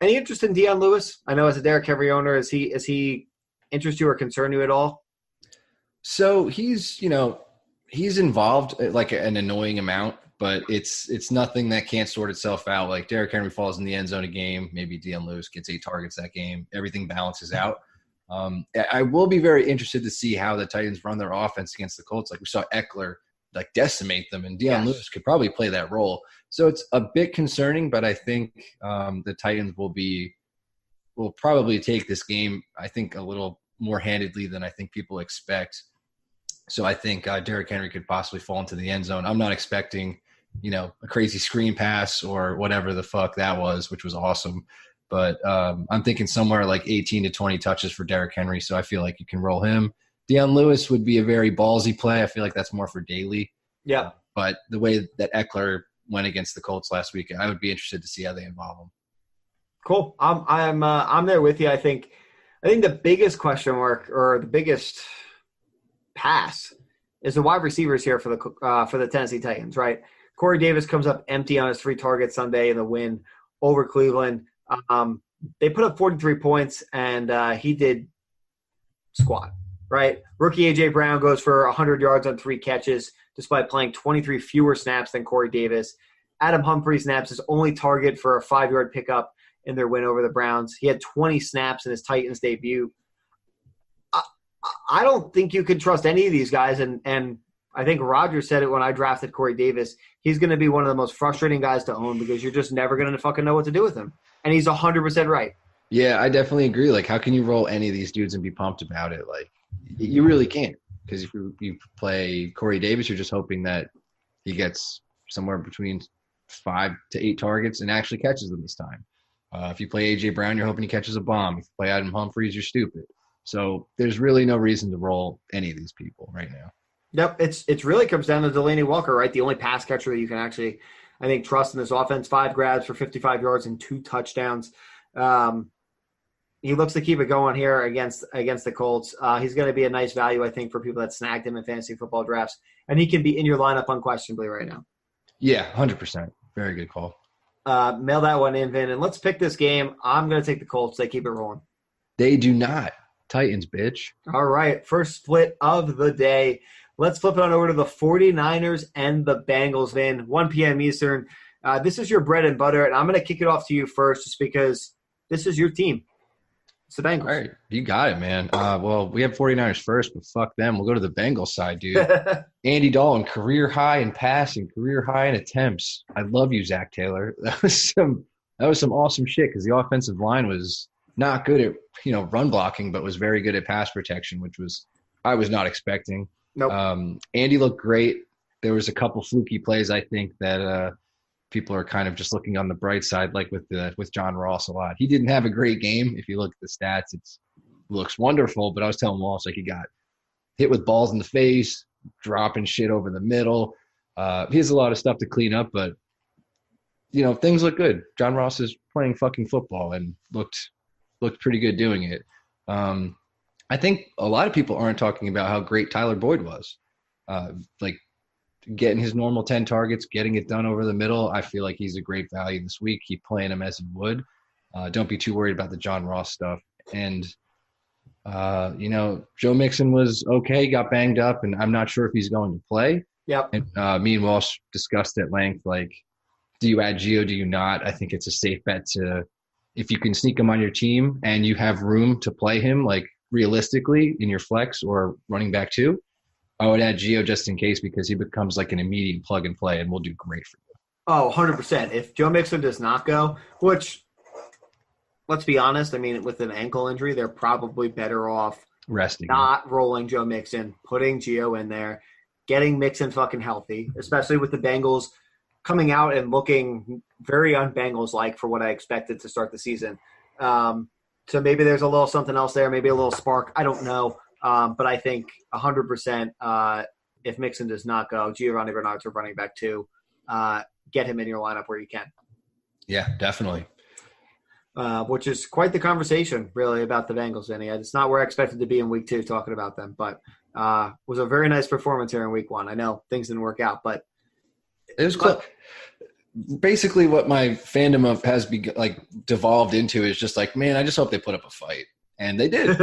Any interest in Dion Lewis? I know as a Derrick Henry owner, is he interest you or concern you at all? So he's involved like an annoying amount, but it's nothing that can't sort itself out. Like Derrick Henry falls in the end zone a game, maybe Dion Lewis gets 8 targets that game. Everything balances out. I will be very interested to see how the Titans run their offense against the Colts. Like we saw Eckler decimate them, and Dion Lewis could probably play that role. So it's a bit concerning, but I think the Titans will probably take this game, I think, a little more handedly than I think people expect. So I think Derrick Henry could possibly fall into the end zone. I'm not expecting, a crazy screen pass or whatever the fuck that was, which was awesome. But I'm thinking somewhere like 18 to 20 touches for Derrick Henry. So I feel like you can roll him. Dion Lewis would be a very ballsy play. I feel like that's more for daily. Yeah. But the way that Eckler went against the Colts last week, I would be interested to see how they involve him. Cool. I'm there with you. I think the biggest question mark or the biggest pass is the wide receivers here for the Tennessee Titans, right? Corey Davis comes up empty on his 3 targets Sunday in the win over Cleveland. They put up 43 points, and he did squat, right? Rookie A.J. Brown goes for 100 yards on 3 catches, despite playing 23 fewer snaps than Corey Davis. Adam Humphrey snaps his only target for a 5-yard pickup in their win over the Browns. He had 20 snaps in his Titans debut. I don't think you can trust any of these guys, and I think Roger said it when I drafted Corey Davis. He's going to be one of the most frustrating guys to own because you're just never going to fucking know what to do with him. And he's 100% right. Yeah, I definitely agree. Like, how can you roll any of these dudes and be pumped about it? Like, you really can't. Because if you play Corey Davis, you're just hoping that he gets somewhere between 5 to 8 targets and actually catches them this time. If you play A.J. Brown, you're hoping he catches a bomb. If you play Adam Humphries, you're stupid. So there's really no reason to roll any of these people right now. Yep, it's really comes down to Delaney Walker, right? The only pass catcher that you can actually, I think, trust in this offense. 5 grabs for 55 yards and 2 touchdowns. He looks to keep it going here against the Colts. He's going to be a nice value, I think, for people that snagged him in fantasy football drafts. And he can be in your lineup unquestionably right now. Yeah, 100%. Very good call. Mail that one in, Vin. And let's pick this game. I'm going to take the Colts. They keep it rolling. They do not. Titans, bitch. All right. First split of the day. Let's flip it on over to the 49ers and the Bengals, Vin. 1 p.m. Eastern. This is your bread and butter, and I'm going to kick it off to you first just because this is your team. It's the Bengals. All right. You got it, man. Well, we have 49ers first, but fuck them. We'll go to the Bengals side, dude. Andy Dalton, career high in passing, career high in attempts. I love you, Zach Taylor. That was some awesome shit because the offensive line was not good at, run blocking, but was very good at pass protection, which I was not expecting. Nope. Andy looked great. There was a couple fluky plays, I think, that people are kind of just looking on the bright side, like with John Ross a lot. He didn't have a great game. If you look at the stats, it looks wonderful. But I was telling Ross, like, he got hit with balls in the face, dropping shit over the middle. He has a lot of stuff to clean up, but things look good. John Ross is playing fucking football and looked looked pretty good doing it. I think a lot of people aren't talking about how great Tyler Boyd was. Like getting his normal 10 targets, getting it done over the middle. I feel like he's a great value this week. Keep playing him as he would. Don't be too worried about the John Ross stuff. And, Joe Mixon was okay, got banged up, and I'm not sure if he's going to play. Yep. And me and Walsh discussed at length, like, do you add Gio, do you not? I think it's a safe bet if you can sneak him on your team and you have room to play him, like, realistically in your flex or running back too, I would add Gio just in case because he becomes like an immediate plug and play and will do great for you. Oh, 100%. If Joe Mixon does not go, which, let's be honest, I mean, with an ankle injury, they're probably better off resting, not rolling Joe Mixon, putting Gio in there, getting Mixon fucking healthy, especially with the Bengals coming out and looking very un-Bengals-like for what I expected to start the season. So maybe there's a little something else there, maybe a little spark. I don't know. But I think 100% if Mixon does not go, Giovanni Bernard's a running back too. Get him in your lineup where you can. Yeah, definitely. Which is quite the conversation, really, about the Bengals, Vinny. It's not where I expected to be in week 2 talking about them, but was a very nice performance here in week 1. I know things didn't work out, but it was close. Basically what my fandom of has devolved into is just like, man, I just hope they put up a fight. And they did.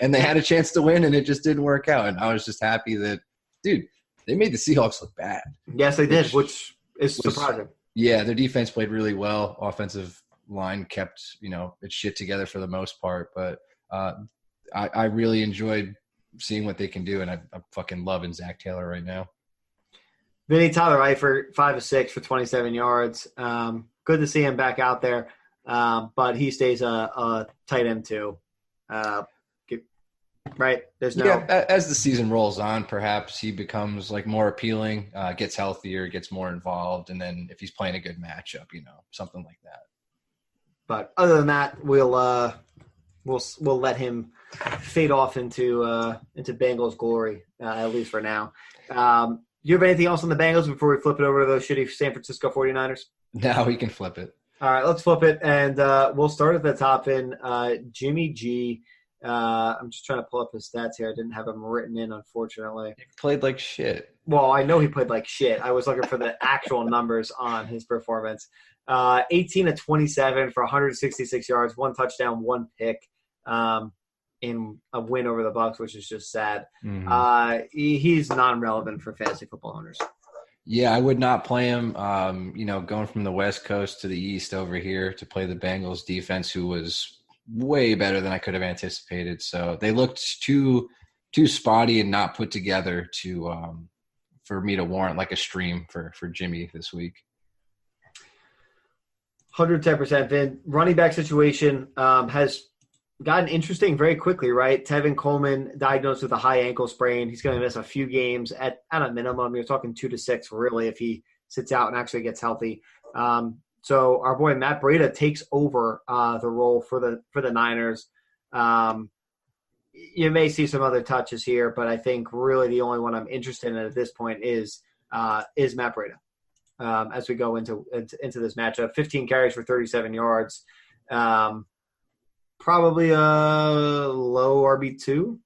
And they had a chance to win, and it just didn't work out. And I was just happy that, dude, they made the Seahawks look bad. Yes, they did, which is surprising. Yeah, their defense played really well. Offensive line kept, its shit together for the most part. But I really enjoyed seeing what they can do, and I'm fucking loving Zach Taylor right now. Vinny, Tyler Eifert, 5 of 6 for 27 yards. Good to see him back out there, but he stays a tight end too. Right? There's no. Yeah, as the season rolls on, perhaps he becomes like more appealing, gets healthier, gets more involved, and then if he's playing a good matchup, something like that. But other than that, we'll let him fade off into Bengals glory, at least for now. Do you have anything else on the Bengals before we flip it over to those shitty San Francisco 49ers? No, we can flip it. All right, let's flip it, and we'll start at the top in Jimmy G. I'm just trying to pull up his stats here. I didn't have them written in, unfortunately. He played like shit. Well, I know he played like shit. I was looking for the actual numbers on his performance. 18 of 27 for 166 yards, 1 touchdown, 1 pick. In a win over the Bucs, which is just sad. Mm-hmm. He's non-relevant for fantasy football owners. Yeah, I would not play him. Going from the West Coast to the East over here to play the Bengals defense, who was way better than I could have anticipated. So they looked too spotty and not put together for me to warrant like a stream for Jimmy this week. 110%. Vin, running back situation has gotten interesting very quickly, right? Tevin Coleman diagnosed with a high ankle sprain. He's going to miss a few games at a minimum. You're talking 2 to 6, really, if he sits out and actually gets healthy. So our boy Matt Breida takes over the role for the Niners. You may see some other touches here, but I think really the only one I'm interested in at this point is Matt Breida. As we go into this matchup, 15 carries for 37 yards. Probably a low RB2.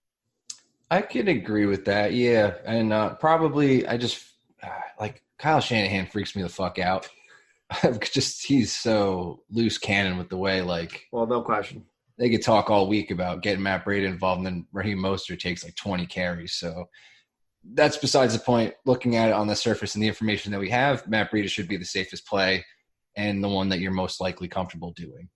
I can agree with that, yeah. And probably I just like Kyle Shanahan freaks me the fuck out. He's so loose cannon with the way Well, no question. They could talk all week about getting Matt Breida involved, and then Raheem Mostert takes like 20 carries. So that's besides the point. Looking at it on the surface and the information that we have, Matt Breida should be the safest play and the one that you're most likely comfortable doing.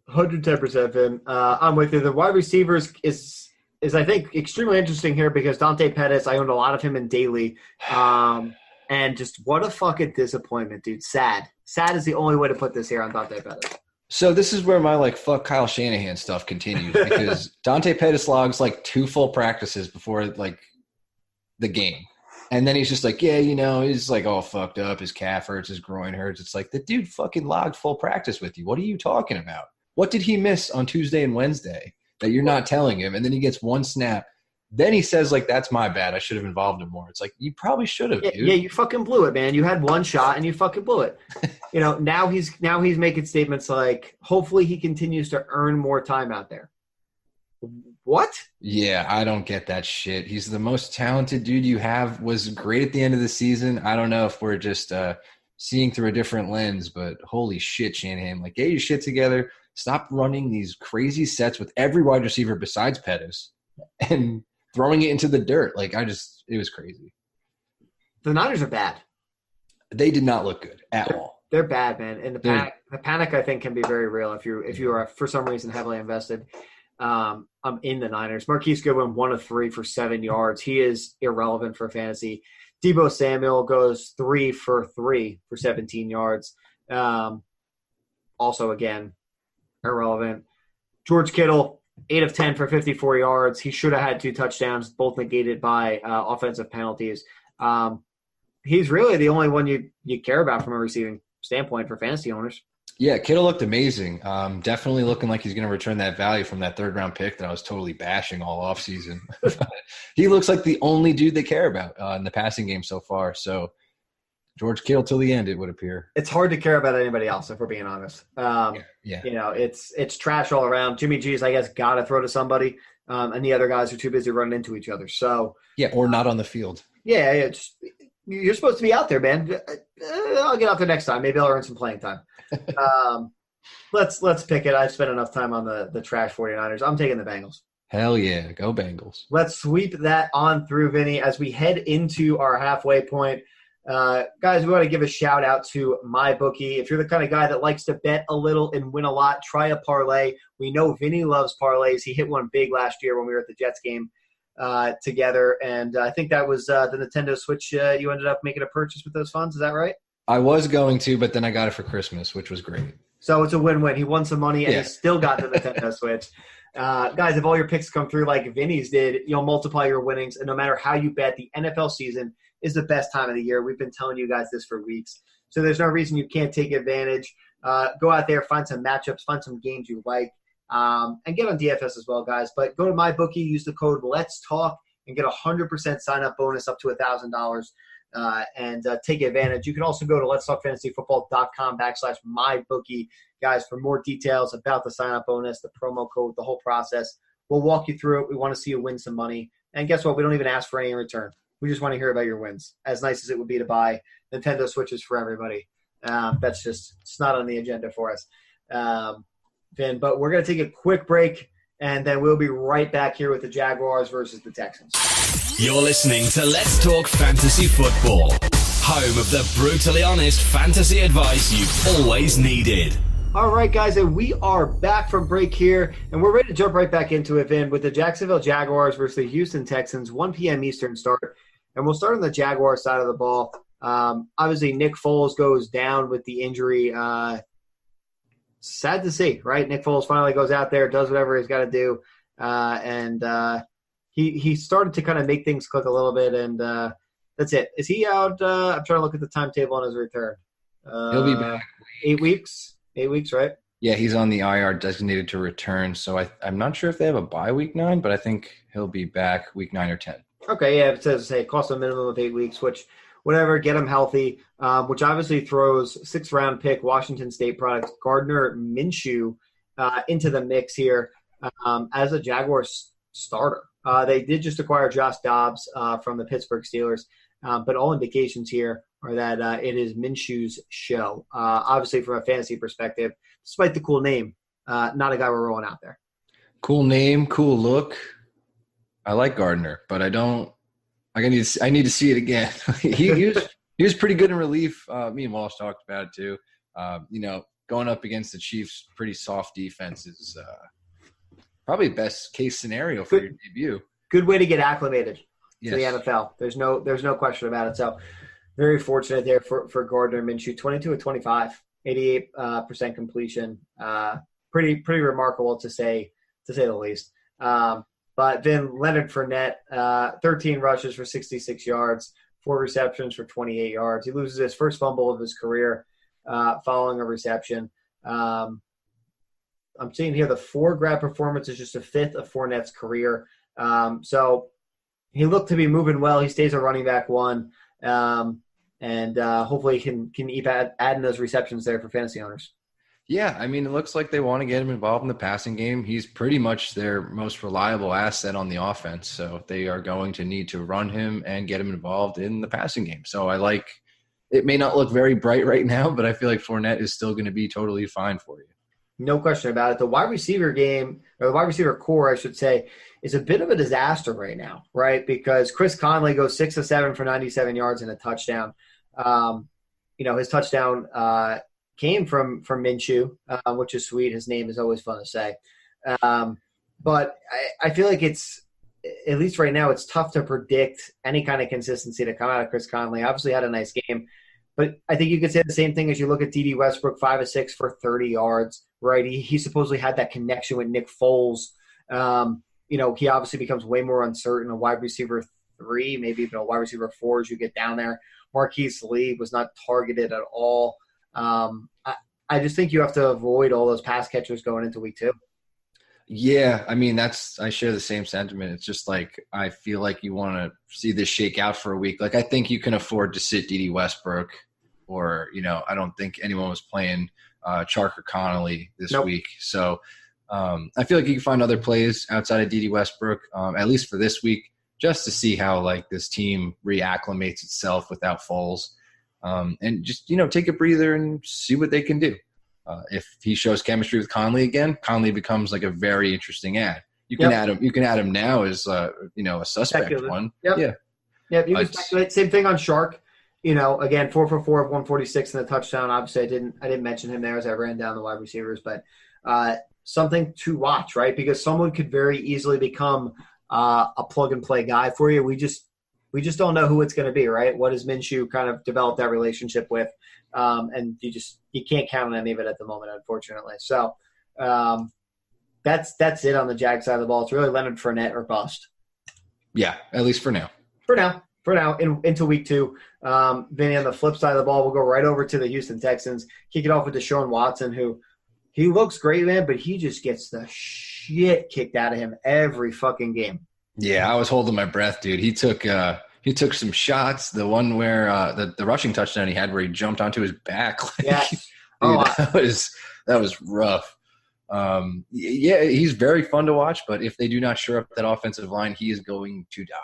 110%, Vin. I'm with you. The wide receivers is I think extremely interesting here because Dante Pettis, I owned a lot of him in daily, and just what a fucking disappointment, dude. Sad is the only way to put this here on Dante Pettis. So this is where my fuck Kyle Shanahan stuff continues because Dante Pettis logs 2 full practices before the game. And then he's just he's all fucked up. His calf hurts, his groin hurts. It's like the dude fucking logged full practice with you. What are you talking about? What did he miss on Tuesday and Wednesday that you're not telling him? And then he gets 1 snap then he says, like, that's my bad. I should have involved him more. It's like, you probably should have, dude. Yeah, you fucking blew it, man. You had one shot and you fucking blew it. Now he's making statements like, hopefully he continues to earn more time out there. What? Yeah, I don't get that shit. He's the most talented dude you have, was great at the end of the season. I don't know if we're just seeing through a different lens, but holy shit, Shanahan. Like, get your shit together. Stop running these crazy sets with every wide receiver besides Pettis and throwing it into the dirt. Like, it was crazy. The Niners are bad. They did not look good at all. They're bad, man. And the panic, I think, can be very real if you are, for some reason, heavily invested. I'm in the Niners. Marquise Goodwin, 1 of 3 for 7 yards. He is irrelevant for fantasy. Deebo Samuel goes 3 for 3 for 17 yards. Also, again, irrelevant. George Kittle, 8 of 10 for 54 yards. He should have had 2 touchdowns, both negated by offensive penalties. He's really the only one you care about from a receiving standpoint for fantasy owners. Yeah, Kittle looked amazing. Definitely looking like he's going to return that value from that third-round pick that I was totally bashing all offseason. He looks like the only dude they care about in the passing game so far. So George Kittle till the end, it would appear. It's hard to care about anybody else, if we're being honest. Yeah. It's trash all around. Jimmy G's, I guess, got to throw to somebody, and the other guys are too busy running into each other. So yeah, or not on the field. Yeah, you're supposed to be out there, man. I'll get out there next time. Maybe I'll earn some playing time. Let's pick it. I've spent enough time on the trash 49ers. I'm taking the Bengals. Hell yeah. Go Bengals. Let's sweep that on through, Vinny, as we head into our halfway point. Guys, we want to give a shout out to MyBookie. If you're the kind of guy that likes to bet a little and win a lot, try a parlay. We know Vinny loves parlays. He hit one big last year when we were at the Jets game together, and I think that was the Nintendo Switch. You ended up making a purchase with those funds. Is that right? I was going to, but then I got it for Christmas, which was great. So it's a win-win. He won some money, and he still got the Nintendo Switch. Guys, if all your picks come through like Vinny's did, you'll multiply your winnings. And no matter how you bet, the NFL season is the best time of the year. We've been telling you guys this for weeks. So there's no reason you can't take advantage. Go out there, find some matchups, find some games you like, and get on DFS as well, guys. But go to MyBookie, use the code Let's Talk, and get a 100% sign-up bonus up to $1,000. And take advantage. You can also go to letstalkfantasyfootball.com/mybookie, guys, for more details about the sign-up bonus, the promo code, the whole process. We'll walk you through it. We want to see you win some money. And guess what? We don't even ask for any in return. We just want to hear about your wins. As nice as it would be to buy Nintendo Switches for everybody, it's not on the agenda for us. Vin, but we're going to take a quick break, and then we'll be right back here with the Jaguars versus the Texans. You're listening to Let's Talk Fantasy Football, home of the brutally honest fantasy advice you've always needed. All right, guys, and we are back from break here, and we're ready to jump right back into it, Vin, with the Jacksonville Jaguars versus the Houston Texans, 1 p.m. Eastern start. And we'll start on the Jaguar side of the ball. Obviously, Nick Foles goes down with the injury. Sad to see, right? Nick Foles finally goes out there, does whatever he's got to do, and he started to kind of make things click a little bit, and that's it. Is he out? I'm trying to look at the timetable on his return. He'll be back. 8 weeks? 8 weeks, right? Yeah, he's on the IR designated to return, so I'm not sure if they have a bye week 9, but I think he'll be back week 9 or 10. Okay, yeah, it says, hey, cost a minimum of 8 weeks, which whatever, get him healthy, which obviously throws 6th-round pick Washington State product Gardner Minshew into the mix here as a Jaguars starter. They did just acquire Josh Dobbs from the Pittsburgh Steelers, but all indications here are that it is Minshew's show. Obviously, from a fantasy perspective, despite the cool name, not a guy we're rolling out there. Cool name, cool look. I like Gardner, but I need to see it again. he was pretty good in relief. Me and Walsh talked about it too. Going up against the Chiefs' pretty soft defense is probably best case scenario for your debut. Good way to get acclimated to the NFL. There's no question about it. So very fortunate there for Gardner Minshew. 22 of 25, 88% completion. Pretty remarkable to say the least. But then Leonard Fournette, 13 rushes for 66 yards, 4 receptions for 28 yards. He loses his first fumble of his career following a reception. I'm seeing here the 4 grab performance is just a 5th of Fournette's career. So he looked to be moving well. He stays a running back one, and hopefully he can keep adding those receptions there for fantasy owners. Yeah, I mean, it looks like they want to get him involved in the passing game. He's pretty much their most reliable asset on the offense, so they are going to need to run him and get him involved in the passing game. So I like – it may not look very bright right now, but I feel like Fournette is still going to be totally fine for you. No question about it. The wide receiver game, or the wide receiver core, I should say, is a bit of a disaster right now, right? Because Chris Conley goes 6 of 7 for 97 yards and a touchdown. His touchdown came from Minshew, which is sweet. His name is always fun to say. But I feel like it's, at least right now, it's tough to predict any kind of consistency to come out of Chris Conley. Obviously had a nice game. But I think you could say the same thing as you look at D.D. Westbrook, 5 of 6 for 30 yards, right? He supposedly had that connection with Nick Foles. He obviously becomes way more uncertain. A wide receiver 3, maybe even a wide receiver 4 as you get down there. Marquise Lee was not targeted at all. I just think you have to avoid all those pass catchers going into week 2. Yeah, I mean, I share the same sentiment. It's just like I feel like you want to see this shake out for a week. Like I think you can afford to sit D.D. Westbrook or, I don't think anyone was playing Chark or Connolly this week. So I feel like you can find other plays outside of D.D. Westbrook, at least for this week, just to see how like this team reacclimates itself without Foles. And just, take a breather and see what they can do. If he shows chemistry with Conley again, Conley becomes like a very interesting ad. You can add him. You can add him now as a suspect one. Yep. Yeah. Yeah. You can speculate. Same thing on Shark. Again, 4 for 4 of 146 in the touchdown. Obviously, I didn't mention him there as I ran down the wide receivers, but something to watch, right? Because someone could very easily become a plug and play guy for you. We just don't know who it's going to be, right? What does Minshew kind of develop that relationship with? And you can't count on any of it at the moment, unfortunately. So that's it on the Jag side of the ball. It's really Leonard Fournette or bust. Yeah, at least for now. For now, into week 2. Vinny, on the flip side of the ball, we'll go right over to the Houston Texans. Kick it off with Deshaun Watson, who he looks great, man, but he just gets the shit kicked out of him every fucking game. Yeah, I was holding my breath, dude. He took some shots. The one where the rushing touchdown he had where he jumped onto his back. Yes. That was rough. Yeah, he's very fun to watch, but if they do not shore up that offensive line, he is going to die.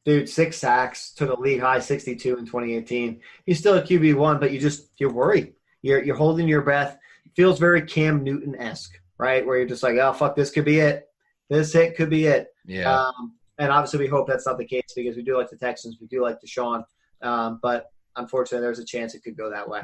Dude, 6 sacks to the league high 62 in 2018. He's still a QB1, but you're worried. You're holding your breath. Feels very Cam Newton-esque, right? Where you're just like, oh, fuck, this could be it. This hit could be it. Yeah. And obviously we hope that's not the case because we do like the Texans. We do like Deshaun. But unfortunately, there's a chance it could go that way.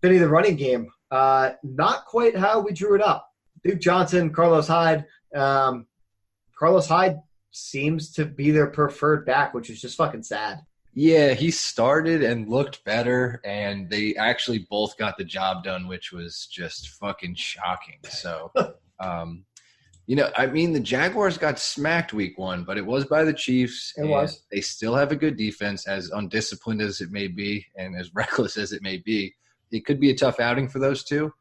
Vinny, the running game, not quite how we drew it up. Duke Johnson, Carlos Hyde. Carlos Hyde seems to be their preferred back, which is just fucking sad. Yeah, he started and looked better, and they actually both got the job done, which was just fucking shocking. So, the Jaguars got smacked week 1, but it was by the Chiefs. It was. They still have a good defense, as undisciplined as it may be and as reckless as it may be. It could be a tough outing for those two.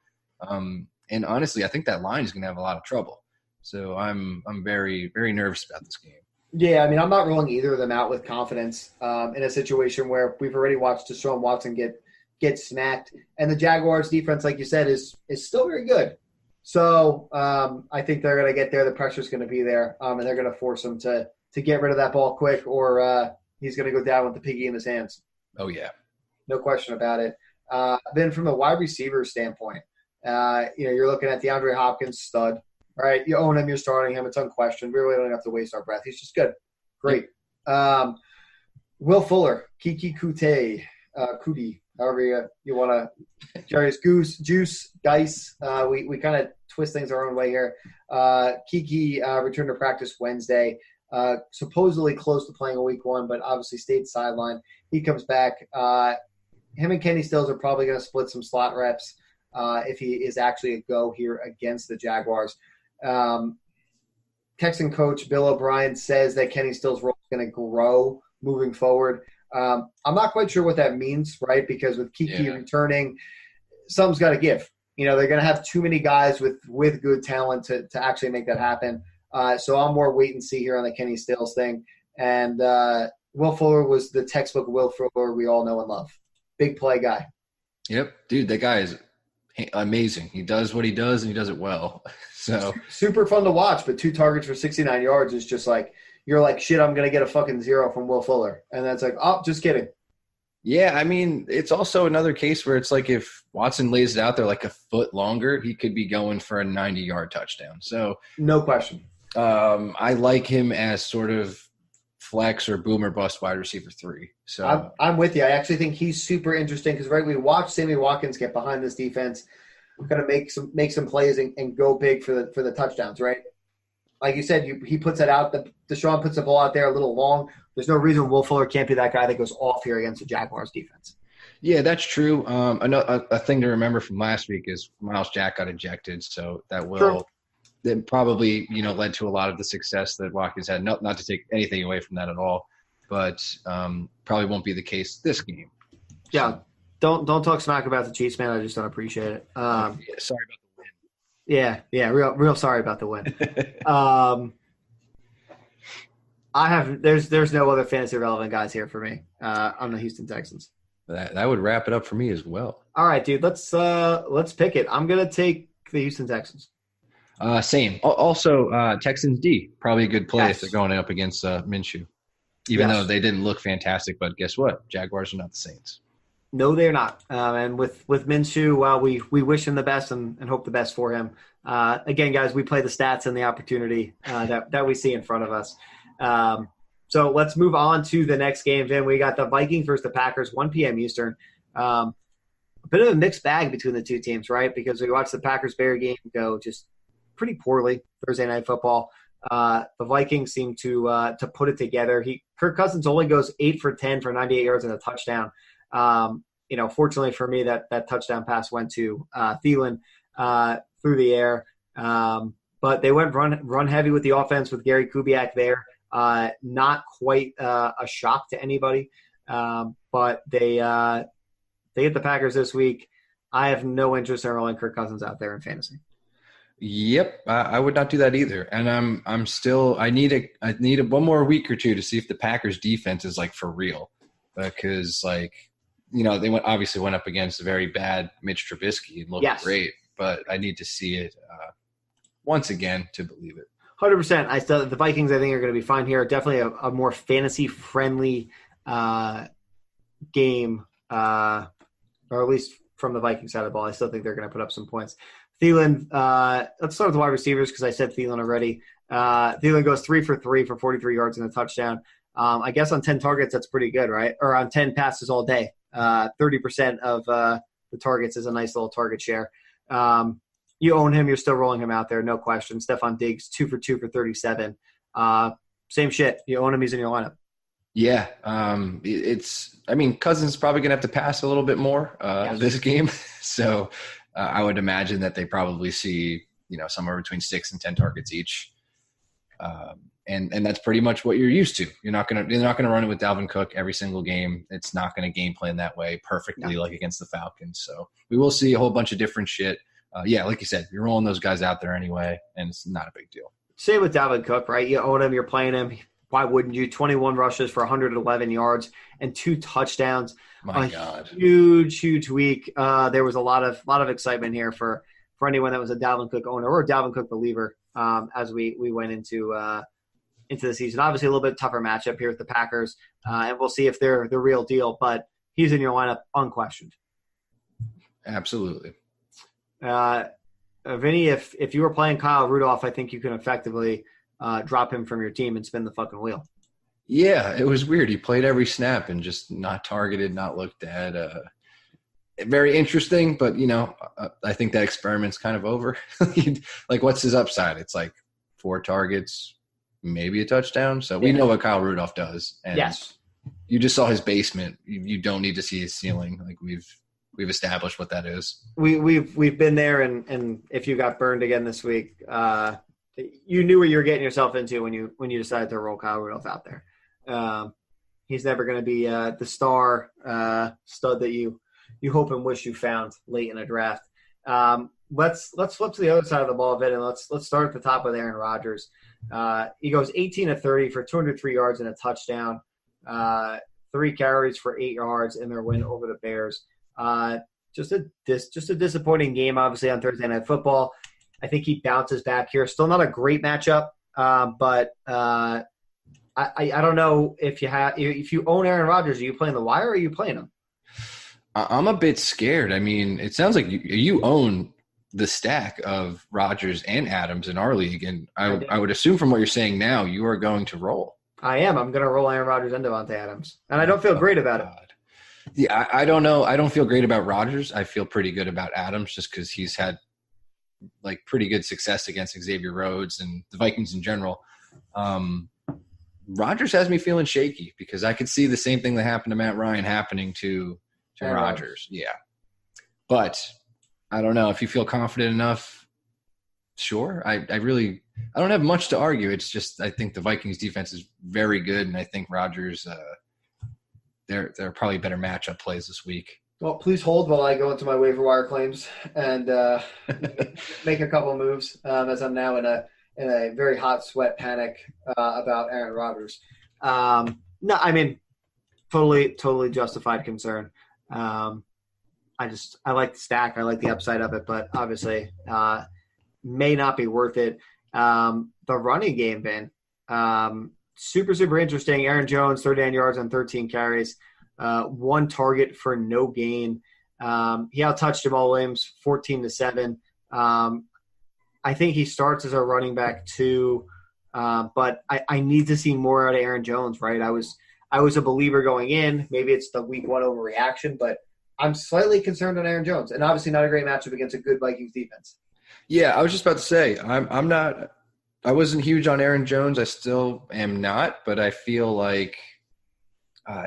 And honestly, I think that line is going to have a lot of trouble. So I'm very, very nervous about this game. Yeah, I'm not ruling either of them out with confidence in a situation where we've already watched Deshaun Watson get smacked. And the Jaguars' defense, like you said, is still very good. So I think they're going to get there. The pressure's going to be there, and they're going to force him to get rid of that ball quick, or he's going to go down with the piggy in his hands. Oh, yeah. No question about it. Then from a wide receiver standpoint, you're looking at DeAndre Hopkins, stud. All right, you own him, you're starting him. It's unquestioned. We really don't have to waste our breath. He's just good. Great. Will Fuller, Kiki Kuti, however you want to. Jerry's Juice, Dice. We kind of twist things our own way here. Kiki returned to practice Wednesday. Supposedly close to playing a week 1, but obviously stayed sidelined. He comes back. Him and Kenny Stills are probably going to split some slot reps if he is actually a go here against the Jaguars. Texan coach Bill O'Brien says that Kenny Stills' role is going to grow moving forward. I'm not quite sure what that means, right? Because with Kiki returning, something's got to give. They're going to have too many guys with good talent to actually make that happen. So I'm more wait and see here on the Kenny Stills thing. And Will Fuller was the textbook Will Fuller we all know and love. Big play guy. Yep. Dude, that guy is amazing. He does what he does, and he does it well. So super fun to watch, but 2 targets for 69 yards is just like, you're like, shit, I'm going to get a fucking 0 from Will Fuller. And that's like, oh, just kidding. Yeah, I mean, it's also another case where it's like if Watson lays it out there like a foot longer, he could be going for a 90-yard touchdown. So no question. I like him as sort of flex or boom or bust wide receiver 3. So I'm with you. I actually think he's super interesting because we watched Sammy Watkins get behind this defense, kind of make some plays and go big for the touchdowns, right? Like you said, he puts it out. Deshaun puts the ball out there a little long. There's no reason Will Fuller can't be that guy that goes off here against the Jaguars defense. Yeah, that's true. A thing to remember from last week is Miles Jack got ejected, so that probably led to a lot of the success that Watkins had. Not to take anything away from that at all, but probably won't be the case this game. Yeah, don't talk smack about the Chiefs, man. I just don't appreciate it. Yeah, sorry about the win. Yeah, real sorry about the win. There's no other fantasy relevant guys here for me on the Houston Texans. That would wrap it up for me as well. All right, dude, let's pick it. I'm gonna take the Houston Texans. Same. Also, Texans D, probably a good play if they're going up against Minshew. Even though they didn't look fantastic, but guess what? Jaguars are not the Saints. No, they're not. And with Minshew, we wish him the best and hope the best for him. Again, guys, we play the stats and the opportunity that we see in front of us. So let's move on to the next game, Vin. We got the Vikings versus the Packers, 1 p.m. Eastern. A bit of a mixed bag between the two teams, right? Because we watched the Packers-Bear game go just pretty poorly Thursday Night Football. The Vikings seem to put it together. Kirk Cousins only goes 8 for 10 for 98 yards and a touchdown. Fortunately for me, that touchdown pass went to Thielen through the air. But they went run heavy with the offense with Gary Kubiak there. Not quite a shock to anybody, but they hit the Packers this week. I have no interest in rolling Kirk Cousins out there in fantasy. Yep, I would not do that either. And I'm still I need one more week or two to see if the Packers defense is like for real, because they obviously went up against a very bad Mitch Trubisky and looked great, but I need to see it once again to believe it. 100%. The Vikings, I think, are going to be fine here. Definitely a more fantasy-friendly game, or at least from the Vikings side of the ball. I still think they're going to put up some points. Thielen, let's start with the wide receivers because I said Thielen already. Thielen goes 3 for 3 for 43 yards and a touchdown. I guess on 10 targets, that's pretty good, right? Or on 10 passes all day. 30% of the targets is a nice little target share. You own him, you're still rolling him out there, no question. Stephon Diggs, 2 for 2 for 37. Same shit. You own him, he's in your lineup. Yeah. Cousins is probably going to have to pass a little bit more this game. So I would imagine that they probably see, somewhere between 6 and 10 targets each. And that's pretty much what you're used to. You're not going to run it with Dalvin Cook every single game. It's not going to game plan that way perfectly like against the Falcons. So we will see a whole bunch of different shit. Like you said, you're rolling those guys out there anyway, and it's not a big deal. Same with Dalvin Cook, right? You own him, you're playing him. Why wouldn't you? 21 rushes for 111 yards and 2 touchdowns. My God. Huge week. There was a lot of excitement here for anyone that was a Dalvin Cook owner or a Dalvin Cook believer as we went into the season. Obviously, a little bit tougher matchup here with the Packers, and we'll see if they're the real deal, but he's in your lineup unquestioned. Absolutely. Vinny, if you were playing Kyle Rudolph, I think you can effectively drop him from your team and spin the fucking wheel. Yeah, it was weird. He played every snap and just not targeted, not looked at. Very interesting, but, I think that experiment's kind of over. Like, what's his upside? It's like 4 targets, maybe a touchdown. So we know what Kyle Rudolph does. And you just saw his basement. You don't need to see his ceiling. Like, we've established what that is. We've been there, and if you got burned again this week, you knew what you were getting yourself into when you decided to roll Kyle Rudolph out there. He's never going to be the star stud that you hope and wish you found late in a draft. Let's flip to the other side of the ball a bit, and let's start at the top with Aaron Rodgers. He goes 18 of 30 for 203 yards and a touchdown, 3 carries for 8 yards in their win over the Bears. Just a disappointing game, obviously, on Thursday Night Football. I think he bounces back here. Still not a great matchup, but I don't know if you own Aaron Rodgers, are you playing the wire or are you playing him? I'm a bit scared. I mean, it sounds like you own the stack of Rodgers and Adams in our league, and I would assume from what you're saying now, you are going to roll. I am. I'm going to roll Aaron Rodgers and Devontae Adams, and I don't feel great about it. Yeah, I don't know. I don't feel great about Rodgers. I feel pretty good about Adams just because he's had like pretty good success against Xavier Rhodes and the Vikings in general. Rodgers has me feeling shaky because I could see the same thing that happened to Matt Ryan happening to Rodgers. Yeah. But I don't know if you feel confident enough. Sure. I don't have much to argue. It's just I think the Vikings defense is very good, and I think Rodgers they're probably better matchup plays this week. Well, please hold while I go into my waiver wire claims and make a couple moves as I'm now in a very hot sweat panic about Aaron Rodgers. No, I mean, totally justified concern. I like the stack. I like the upside of it, but obviously may not be worth it. The running game, Ben, super interesting. Aaron Jones, 39 yards on 13 carries, 1 target for no gain. He out-touched Jamal Williams 14-7. I think he starts as our running back too, but I need to see more out of Aaron Jones, right? I was a believer going in. Maybe it's the week 1 overreaction, but I'm slightly concerned on Aaron Jones, and obviously not a great matchup against a good Vikings defense. Yeah, I was just about to say I wasn't huge on Aaron Jones. I still am not, but I feel like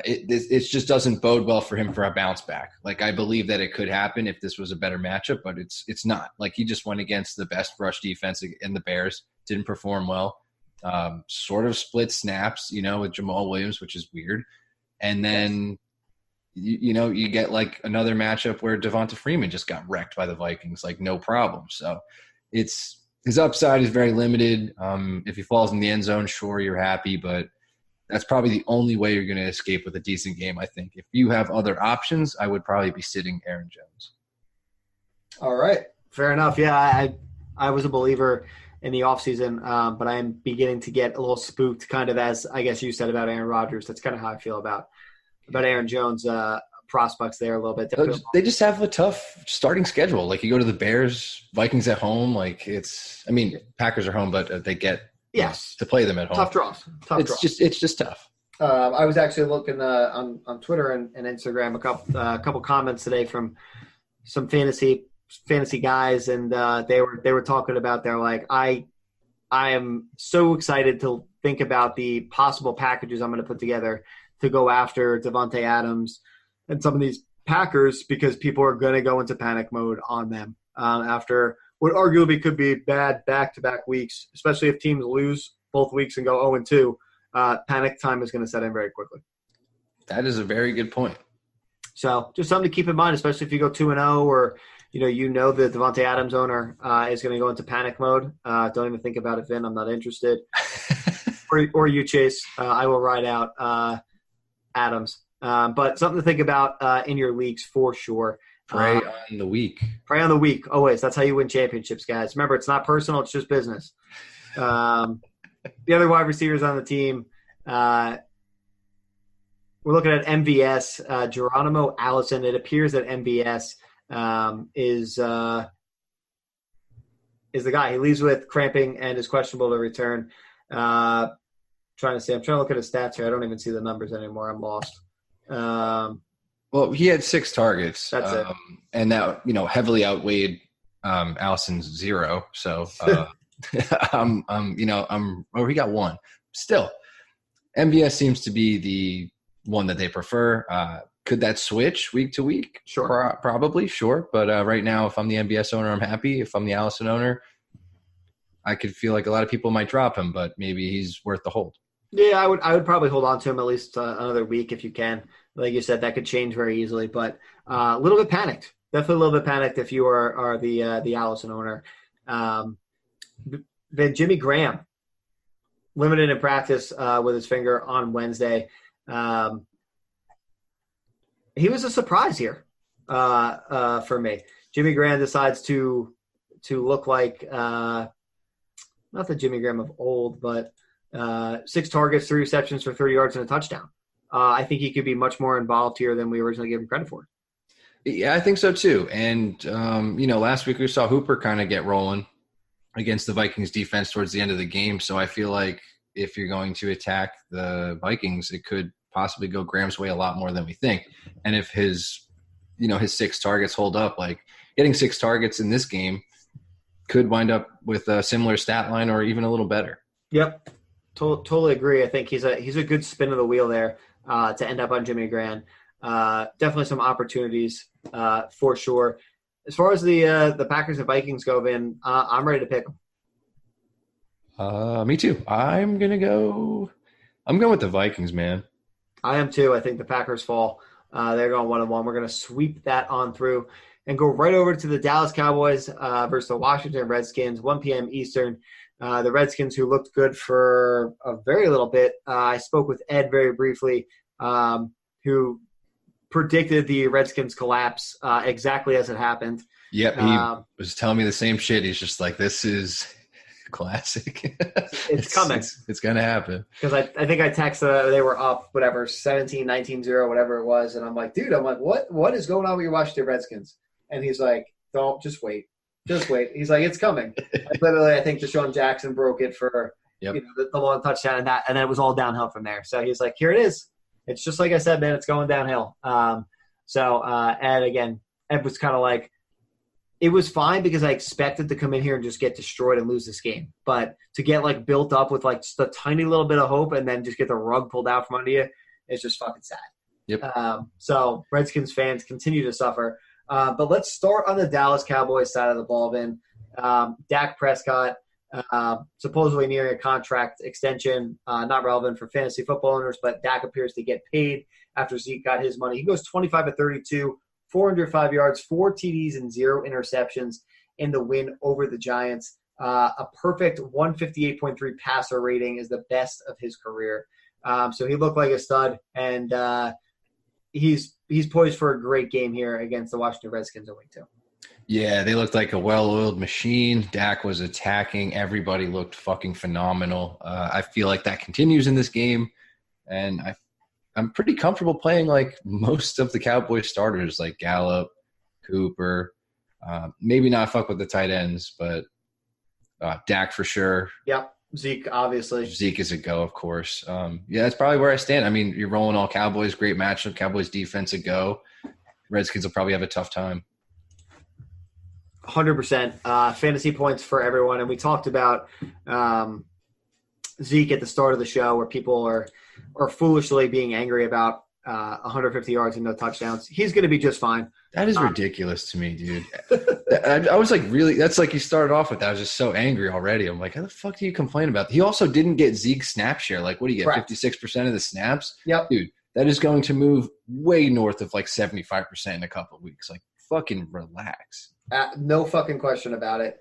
it just doesn't bode well for him for a bounce back. Like I believe that it could happen if this was a better matchup, but it's not. Like he just went against the best rush defense in the Bears, didn't perform well, sort of split snaps, with Jamal Williams, which is weird. And then, you get like another matchup where Devonta Freeman just got wrecked by the Vikings, like no problem. So his upside is very limited. If he falls in the end zone, sure, you're happy, but that's probably the only way you're going to escape with a decent game, I think. If you have other options, I would probably be sitting Aaron Jones. All right. Fair enough. Yeah, I was a believer in the offseason, but I am beginning to get a little spooked, kind of as I guess you said about Aaron Rodgers. That's kind of how I feel about Aaron Jones' prospects there a little bit. They just have a tough starting schedule. Like you go to the Bears, Vikings at home. Like Packers are home, but they get to play them at home. Tough draws. It's just tough. I was actually looking on Twitter and Instagram a couple comments today from some fantasy guys, and they were talking about they're like I am so excited to think about the possible packages I'm going to put together to go after Devontae Adams and some of these Packers because people are going to go into panic mode on them after what arguably could be bad back-to-back weeks, especially if teams lose both weeks and go 0-2. Panic time is going to set in very quickly. That is a very good point. So just something to keep in mind, especially if you go 2-0 or the Devontae Adams owner is going to go into panic mode. Don't even think about it, Vin. I'm not interested. or you, Chase. I will ride out Adams. But something to think about in your leagues for sure. Pray on the week. Pray on the week. Always. That's how you win championships, guys. Remember, it's not personal. It's just business. The other wide receivers on the team, we're looking at MVS, Geronimo Allison. It appears that MVS is the guy. He leaves with cramping and is questionable to return. I'm trying to look at his stats here. I don't even see the numbers anymore. I'm lost. Well, he had 6 targets. That's it. And that, heavily outweighed Allison's 0. So, he got 1. Still, MVS seems to be the one that they prefer. Could that switch week to week? Sure. Probably, sure. But right now, if I'm the MVS owner, I'm happy. If I'm the Allison owner, I could feel like a lot of people might drop him, but maybe he's worth the hold. Yeah, I would probably hold on to him at least another week if you can. Like you said, that could change very easily, but a little bit panicked. Definitely a little bit panicked if you are the Allison owner. Then Jimmy Graham limited in practice with his finger on Wednesday. He was a surprise here for me. Jimmy Graham decides to look like not the Jimmy Graham of old, but 6 targets, 3 receptions for 30 yards and a touchdown. I think he could be much more involved here than we originally gave him credit for. Yeah, I think so too. And, last week we saw Hooper kind of get rolling against the Vikings defense towards the end of the game. So I feel like if you're going to attack the Vikings, it could possibly go Graham's way a lot more than we think. And if his 6 targets hold up, like getting 6 targets in this game could wind up with a similar stat line or even a little better. Yep. Totally agree. I think he's a good spin of the wheel there to end up on Jimmy Graham. Definitely some opportunities for sure. As far as the Packers and Vikings go, Vin, I'm ready to pick them. Me too. I'm going with the Vikings, man. I am too. I think the Packers fall. They're going 1-1. We're going to sweep that on through and go right over to the Dallas Cowboys versus the Washington Redskins, 1 p.m. Eastern. The Redskins, who looked good for a very little bit. I spoke with Ed very briefly, who predicted the Redskins collapse exactly as it happened. Yep, he was telling me the same shit. He's just like, this is classic. It's coming. It's going to happen. Because I think I texted, they were up, 17-19-0, whatever it was. And I'm like, dude, what is going on with your Washington Redskins? And he's like, don't, just wait. Just wait. He's like, it's coming. And literally, I think Deshaun Jackson broke it for the long touchdown, and then it was all downhill from there. So he's like, here it is. It's just like I said, man, it's going downhill. Ed was kind of like, it was fine because I expected to come in here and just get destroyed and lose this game. But to get built up with just a tiny little bit of hope and then just get the rug pulled out from under you, it's just fucking sad. Yep. So Redskins fans continue to suffer. But let's start on the Dallas Cowboys side of the ball, Vin. Dak Prescott, supposedly nearing a contract extension, not relevant for fantasy football owners, but Dak appears to get paid after Zeke got his money. He goes 25-32, 405 yards, 4 TDs, and 0 interceptions in the win over the Giants. A perfect 158.3 passer rating is the best of his career. So he looked like a stud, and he's poised for a great game here against the Washington Redskins in week 2. Yeah, they looked like a well-oiled machine. Dak was attacking. Everybody looked fucking phenomenal. I feel like that continues in this game, and I'm pretty comfortable playing most of the Cowboys starters, like Gallup, Cooper. Maybe not fuck with the tight ends, but Dak for sure. Yep, Zeke, obviously. Zeke is a go, of course. That's probably where I stand. I mean, you're rolling all Cowboys, great matchup. Cowboys defense a go. Redskins will probably have a tough time. 100%. Fantasy points for everyone. And we talked about Zeke at the start of the show where people are foolishly being angry about 150 yards and no touchdowns. He's going to be just fine. That is ridiculous to me, dude. I was really – that's you started off with that. I was just so angry already. I'm like, how the fuck do you complain about that? He also didn't get Zeke's snap share. What do you get, Correct. 56% of the snaps? Yep. Dude, that is going to move way north of 75% in a couple of weeks. Fucking relax. No fucking question about it.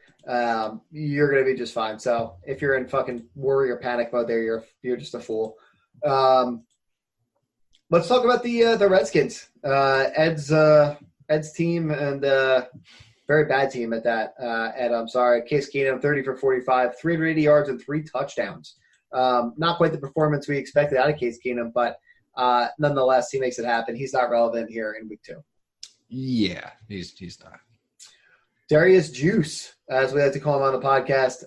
You're going to be just fine. So if you're in fucking worry or panic mode there, you're just a fool. Let's talk about the Redskins. Ed's team, and very bad team at that. Ed, I'm sorry. Case Keenum, 30 for 45, 380 yards and 3 touchdowns. Not quite the performance we expected out of Case Keenum, but nonetheless, he makes it happen. He's not relevant here in week 2. Yeah, he's not. Darius Juice, as we like to call him on the podcast,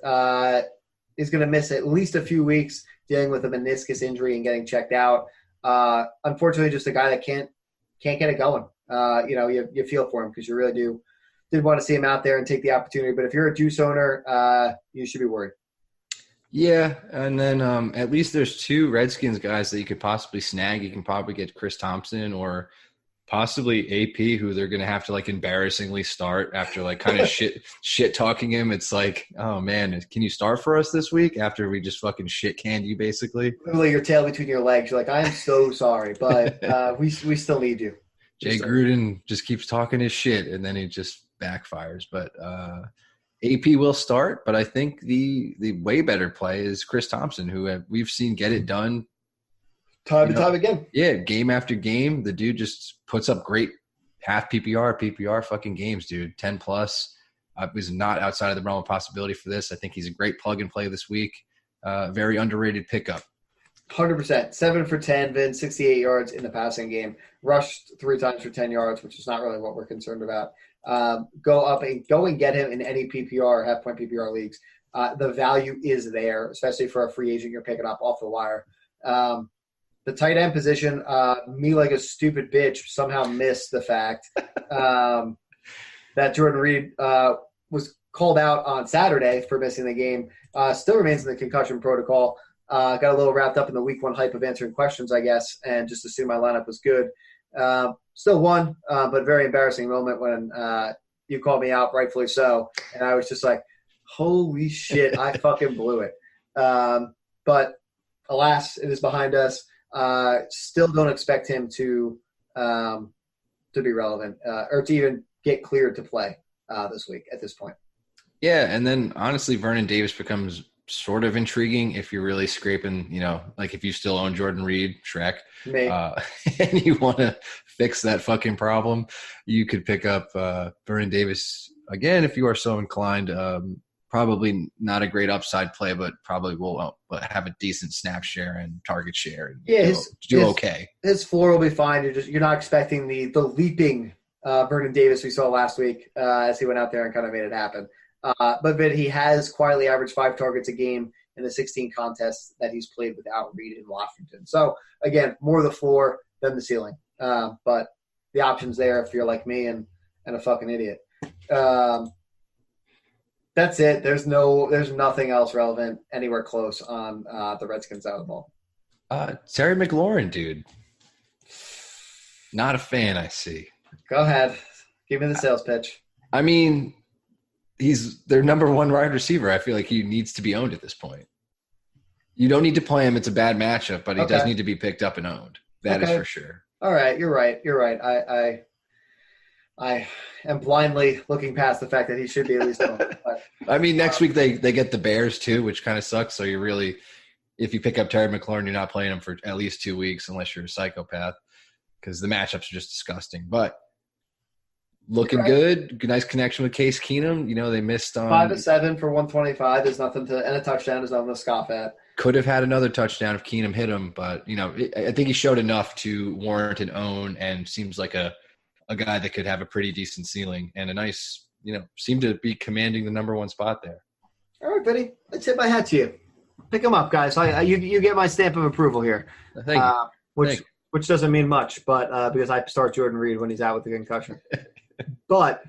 is going to miss at least a few weeks dealing with a meniscus injury and getting checked out. Unfortunately, just a guy that can't get it going. You feel for him because you really did want to see him out there and take the opportunity. But if you're a Juice owner, you should be worried. Yeah, and then at least there's 2 Redskins guys that you could possibly snag. You can probably get Chris Thompson or possibly AP, who they're going to have to embarrassingly start after kind of shit talking him. It's oh man, can you start for us this week after we just fucking shit canned you basically? Literally your tail between your legs. You're like, I am so sorry, but we still need you. Jay Gruden just keeps talking his shit and then he just backfires. But AP will start, but I think the way better play is Chris Thompson, who we've seen get it done time and time again. Yeah, game after game, the dude just puts up great half PPR fucking games, dude. 10 plus. Was not outside of the realm of possibility for this. I think he's a great plug and play this week. Very underrated pickup. 100%. 7 for 10, Vin, 68 yards in the passing game. Rushed 3 times for 10 yards, which is not really what we're concerned about. Go and get him in any PPR, half-point PPR leagues. The value is there, especially for a free agent you're picking up off the wire. The tight end position, me like a stupid bitch somehow missed the fact that Jordan Reed was called out on Saturday for missing the game. Still remains in the concussion protocol. Got a little wrapped up in the week 1 hype of answering questions, I guess, and just assumed my lineup was good. Still won, but a very embarrassing moment when you called me out, rightfully so. And I was just like, holy shit, I fucking blew it. But alas, it is behind us. Still don't expect him to be relevant or to even get cleared to play this week at this point. Yeah, and then honestly, Vernon Davis becomes sort of intriguing if you're really scraping, like if you still own Jordan Reed, Schreck, and you want to fix that fucking problem, you could pick up Vernon Davis again if you are so inclined. Probably not a great upside play, but probably will have a decent snap share and target share. And okay. His floor will be fine. You're not expecting the leaping Vernon Davis we saw last week as he went out there and kind of made it happen. But he has quietly averaged 5 targets a game in the 16 contests that he's played without Reed in Washington. So, again, more the floor than the ceiling. But the option's there if you're like me and a fucking idiot. That's it. There's nothing else relevant anywhere close on the Redskins side of the ball. Terry McLaurin, dude. Not a fan, I see. Go ahead. Give me the sales pitch. I mean, he's their number 1 wide receiver. I feel like he needs to be owned at this point. You don't need to play him. It's a bad matchup, but he does need to be picked up and owned. That is for sure. All right. You're right. I am blindly looking past the fact that he should be at least owned. But, I mean, next week they get the Bears too, which kind of sucks. So you really, if you pick up Terry McLaurin, you're not playing him for at least 2 weeks unless you're a psychopath because the matchups are just disgusting. But looking good. Nice connection with Case Keenum. They missed on 5 of 7 for 125 is nothing to, and a touchdown is nothing to scoff at. Could have had another touchdown if Keenum hit him, but I think he showed enough to warrant an own and seems like a guy that could have a pretty decent ceiling and a nice, seemed to be commanding the number 1 spot there. All right, buddy. Let's tip my hat to you. Pick him up, guys. You get my stamp of approval here. Thank you. Which doesn't mean much, but because I start Jordan Reed when he's out with the concussion. But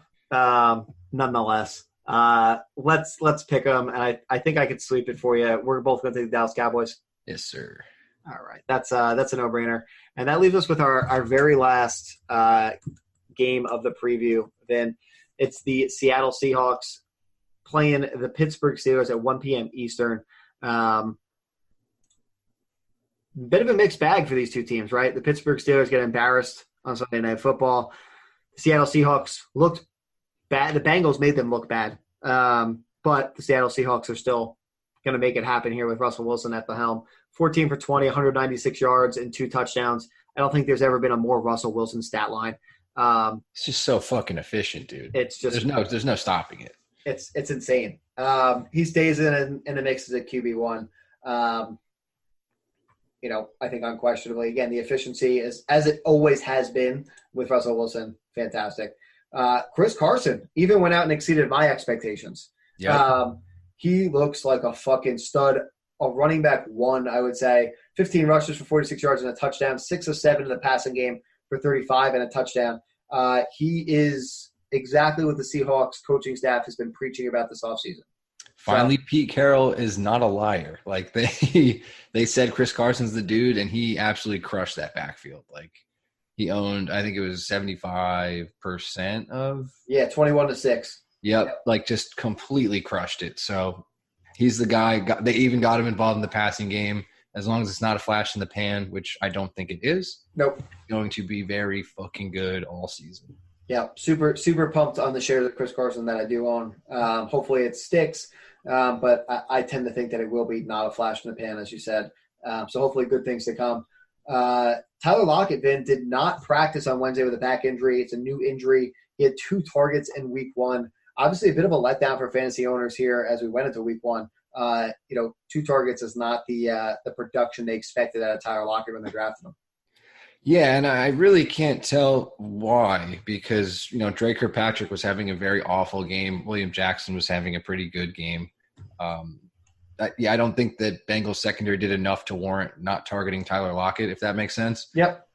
nonetheless, let's pick them, and I think I could sweep it for you. We're both going to take the Dallas Cowboys. Yes, sir. All right, that's a no-brainer, and that leaves us with our very last game of the preview. Then it's the Seattle Seahawks playing the Pittsburgh Steelers at 1 p.m. Eastern. Bit of a mixed bag for these two teams, right? The Pittsburgh Steelers get embarrassed on Sunday Night Football. The Seattle Seahawks looked bad. The Bengals made them look bad. But the Seattle Seahawks are still going to make it happen here with Russell Wilson at the helm. 14 for 20, 196 yards, and 2 touchdowns. I don't think there's ever been a more Russell Wilson stat line. It's just so fucking efficient, dude. It's just there's no stopping it. It's insane. He stays in the mix as a QB1. I think unquestionably, again, the efficiency is as it always has been with Russell Wilson. Fantastic. Chris Carson even went out and exceeded my expectations. Yeah. He looks like a fucking stud, a running back 1, I would say. 15 rushes for 46 yards and a touchdown, 6 of 7 in the passing game for 35 and a touchdown. He is exactly what the Seahawks coaching staff has been preaching about this offseason. Finally, Pete Carroll is not a liar. Like they said Chris Carson's the dude, and he absolutely crushed that backfield. Like he owned, I think it was 75% of. Yeah, 21-6. Yep, like just completely crushed it. So he's the guy. They even got him involved in the passing game. As long as it's not a flash in the pan, which I don't think it is. Nope. Going to be very fucking good all season. Yeah, super pumped on the shares of Chris Carson that I do own. Hopefully it sticks, but I tend to think that it will be not a flash in the pan, as you said. So hopefully good things to come. Tyler Lockett, Vin, did not practice on Wednesday with a back injury. It's a new injury. He had 2 targets in week 1. Obviously a bit of a letdown for fantasy owners here as we went into week 1. 2 targets is not the production they expected out of Tyler Lockett when they drafted him. Yeah, and I really can't tell why, because, Drake Kirkpatrick was having a very awful game. William Jackson was having a pretty good game. I don't think that Bengals secondary did enough to warrant not targeting Tyler Lockett, if that makes sense. Yep.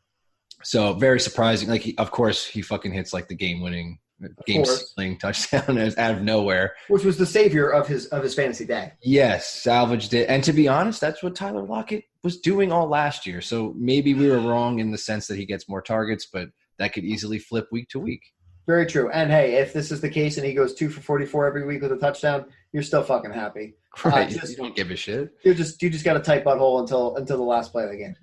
So very surprising. Of course, he fucking hits like the game-winning, game-sealing touchdown out of nowhere, which was the savior of his fantasy day. Yes, salvaged it. And to be honest, that's what Tyler Lockett was doing all last year. So maybe we were wrong in the sense that he gets more targets, but that could easily flip week to week. Very true. And hey, if this is the case and he goes 2 for 44 every week with a touchdown, you're still fucking happy. Right. You don't give a shit. You just got a tight butthole until the last play of the game.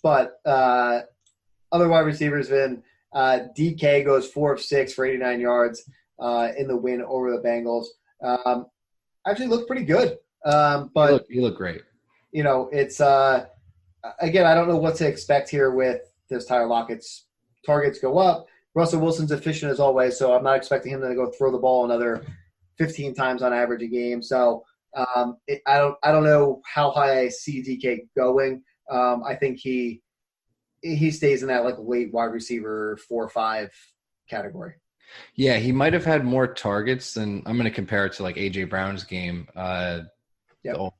But other wide receivers, Vin, DK goes 4 of 6 for 89 yards in the win over the Bengals. Actually looked pretty good. But you look great. It's again, I don't know what to expect here with this Tyler Lockett's targets go up. Russell Wilson's efficient as always, so I'm not expecting him to go throw the ball another 15 times on average a game. So I don't know how high I see DK going. I think he stays in that like late wide receiver 4 or 5 category. Yeah, he might have had more targets than – I'm going to compare it to like A.J. Brown's game, the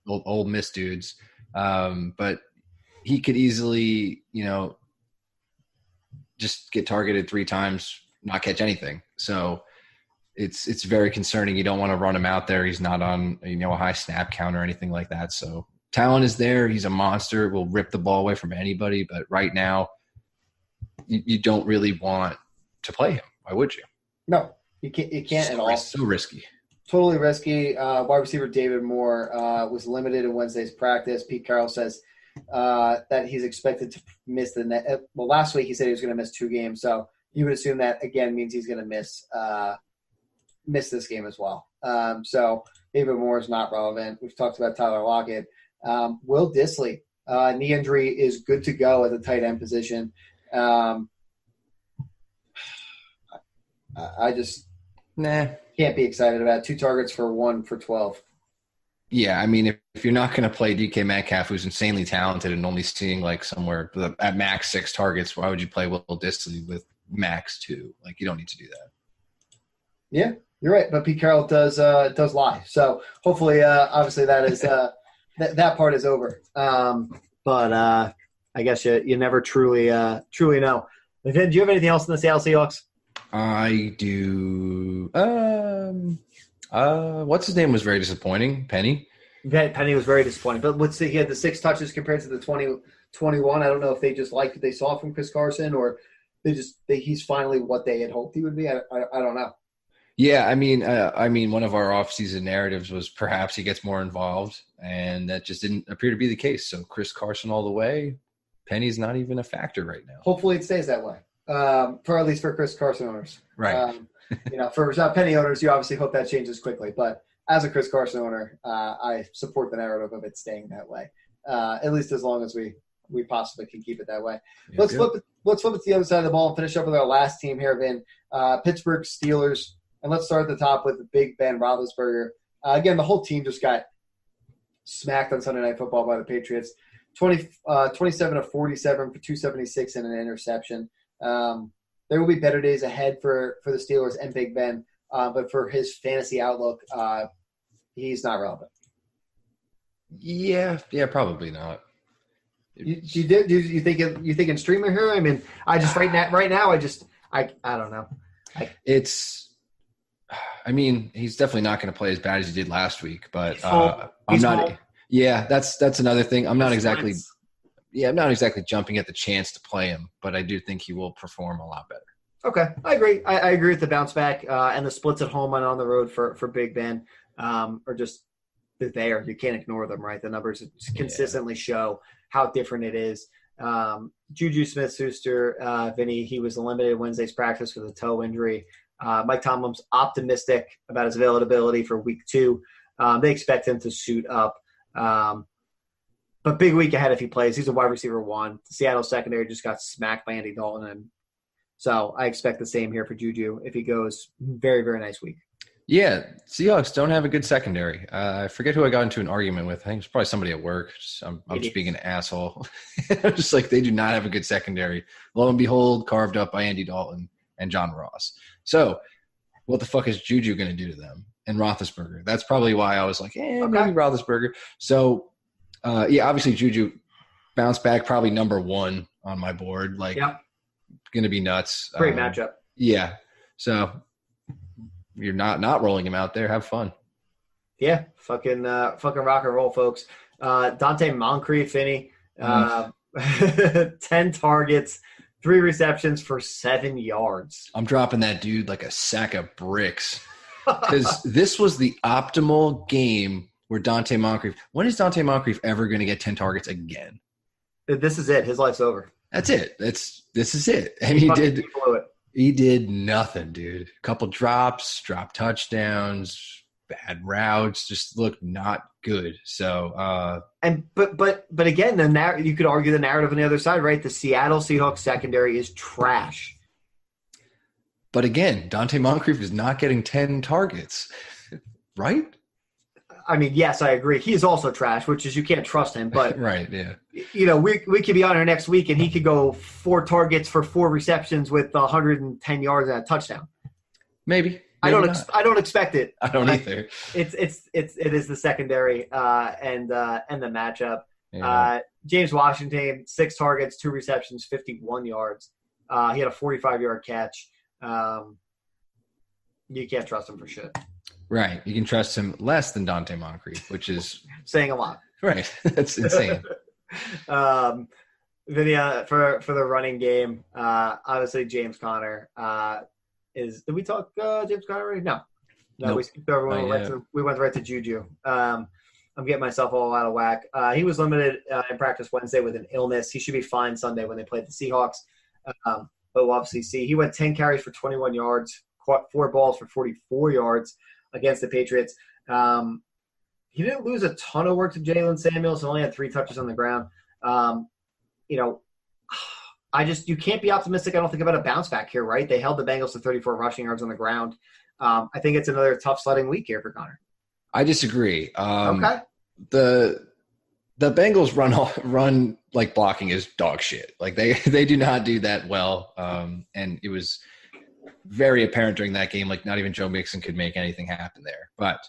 old Miss dudes. But he could easily, just get targeted 3 times, not catch anything. So it's very concerning. You don't want to run him out there. He's not on, a high snap count or anything like that. So talent is there. He's a monster. Will rip the ball away from anybody. But right now, you don't really want to play him. Why would you? No, you can't at all. So risky. Totally risky. Wide receiver David Moore was limited in Wednesday's practice. Pete Carroll says that he's expected to miss the net. Well, last week he said he was going to miss 2 games, so you would assume that again means he's going to miss this game as well. So David Moore is not relevant. We've talked about Tyler Lockett. Will Dissly, knee injury, is good to go at the tight end position. I just can't be excited about it. 2 targets for 1 for 12. Yeah, I mean, if you're not going to play DK Metcalf, who's insanely talented and only seeing like somewhere at max 6 targets, why would you play Will Dissly with max 2? Like, you don't need to do that. Yeah, you're right. But Pete Carroll does lie. So hopefully, obviously, that is that part is over. But I guess you never truly know. Vin, do you have anything else in the Seattle Seahawks? I do. What's his name was very disappointing. Penny. Penny was very disappointing. But he had the 6 touches compared to the 21. I don't know if they just liked what they saw from Chris Carson or he's finally what they had hoped he would be. I don't know. Yeah, I mean, one of our offseason narratives was perhaps he gets more involved, and that just didn't appear to be the case. So Chris Carson all the way. Penny's not even a factor right now. Hopefully it stays that way. For at least for Chris Carson owners. Right. For Penny owners, you obviously hope that changes quickly. But as a Chris Carson owner, I support the narrative of it staying that way, at least as long as we possibly can keep it that way. Yeah, let's flip it to the other side of the ball and finish up with our last team here, Vin. Pittsburgh Steelers. And let's start at the top with Big Ben Roethlisberger. Again, the whole team just got smacked on Sunday Night Football by the Patriots. 27 of 47 for 276 and an interception. There will be better days ahead for the Steelers and Big Ben, but for his fantasy outlook, he's not relevant. Yeah, probably not. You think in streamer here? I mean, I just right now I don't know. He's definitely not going to play as bad as he did last week, but I'm not. Home. Yeah, that's another thing. I'm not exactly jumping at the chance to play him, but I do think he will perform a lot better. Okay, I agree. I agree with the bounce back and the splits at home and on the road for Big Ben are just there. You can't ignore them, right? The numbers consistently show how different it is. Juju Smith-Schuster, Vinny, he was eliminated Wednesday's practice with a toe injury. Mike Tomlin's optimistic about his availability for week 2. They expect him to suit up. But big week ahead if he plays. He's a wide receiver 1. The Seattle secondary just got smacked by Andy Dalton. And so I expect the same here for Juju if he goes. Very, very nice week. Yeah, Seahawks don't have a good secondary. I forget who I got into an argument with. I think it's probably somebody at work. I'm just being an asshole. I'm just like, they do not have a good secondary. Lo and behold, carved up by Andy Dalton and John Ross. So what the fuck is Juju going to do to them? And Roethlisberger. That's probably why I was like, maybe Roethlisberger. So, obviously Juju bounced back, probably number 1 on my board. Like, going to be nuts. Great matchup. Yeah. So you're not rolling him out there. Have fun. Yeah. Fucking rock and roll, folks. Dante Moncrief, Finney, 10 targets, 3 receptions for 7 yards. I'm dropping that dude like a sack of bricks. Because this was the optimal game where Dante Moncrief – when is Dante Moncrief ever going to get 10 targets again? This is it. His life's over. That's it. This is it. And he did nothing, dude. A couple drops, drop touchdowns, bad routes, just looked not good. So but again, you could argue the narrative on the other side, right? The Seattle Seahawks secondary is trash. But again, Dante Moncrief is not getting 10 targets, right? I mean, yes, I agree. He is also trash, which is you can't trust him. But right, yeah. We could be on here next week, and he could go 4 targets for 4 receptions with 110 yards and a touchdown. Maybe I don't expect it. I don't either. It is the secondary and the matchup. Yeah. James Washington, 6 targets, 2 receptions, 51 yards. He had a 45-yard catch. You can't trust him for shit. Right. You can trust him less than Dante Moncrief, which is saying a lot. Right. That's insane. Vinny, for the running game, obviously James Conner did we talk James Conner already? No, nope. We skipped over when we went right to Juju. I'm getting myself all out of whack. He was limited in practice Wednesday with an illness. He should be fine Sunday when they play the Seahawks. But we'll obviously see. He went 10 carries for 21 yards, caught 4 balls for 44 yards against the Patriots. He didn't lose a ton of work to Jalen Samuels. He only had 3 touches on the ground. You can't be optimistic, I don't think, about a bounce back here, right? They held the Bengals to 34 rushing yards on the ground. I think it's another tough sledding week here for Conner. I disagree. Okay. The Bengals run like blocking is dog shit. Like they do not do that well. And it was very apparent during that game. Like not even Joe Mixon could make anything happen there. But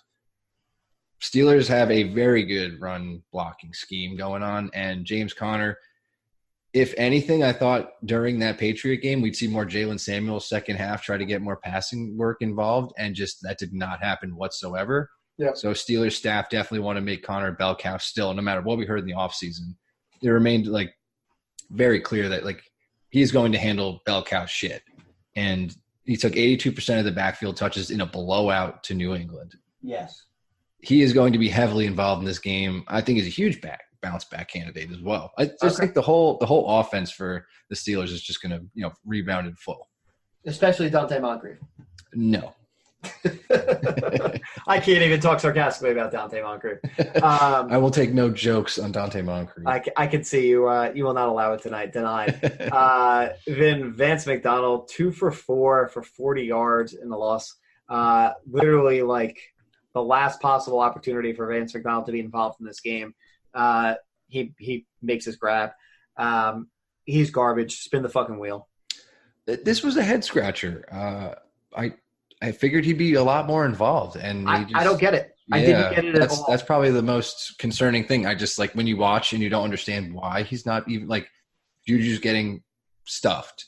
Steelers have a very good run blocking scheme going on. And James Conner, if anything, I thought during that Patriot game, we'd see more Jalen Samuels second half try to get more passing work involved. And just that did not happen whatsoever. Yeah. So Steelers staff definitely want to make Conner a bell cow still, no matter what we heard in the offseason. It remained like very clear that like he's going to handle bell cow shit. And he took 82% of the backfield touches in a blowout to New England. Yes. He is going to be heavily involved in this game. I think he's a huge bounce back candidate as well. I just think the whole offense for the Steelers is just going to, rebound in full. Especially Dante Moncrief. No. I can't even talk sarcastically about Dante Moncrief. I will take no jokes on Dante Moncrief. I can see you. You will not allow it tonight. Denied. Vance McDonald, 2 for 4 for 40 yards in the loss. Literally like the last possible opportunity for Vance McDonald to be involved in this game. He makes his grab. He's garbage. Spin the fucking wheel. This was a head scratcher. I figured he'd be a lot more involved, and I don't get it. I didn't get it at all. That's probably the most concerning thing. I just like when you watch and you don't understand why he's not even like Juju's getting stuffed,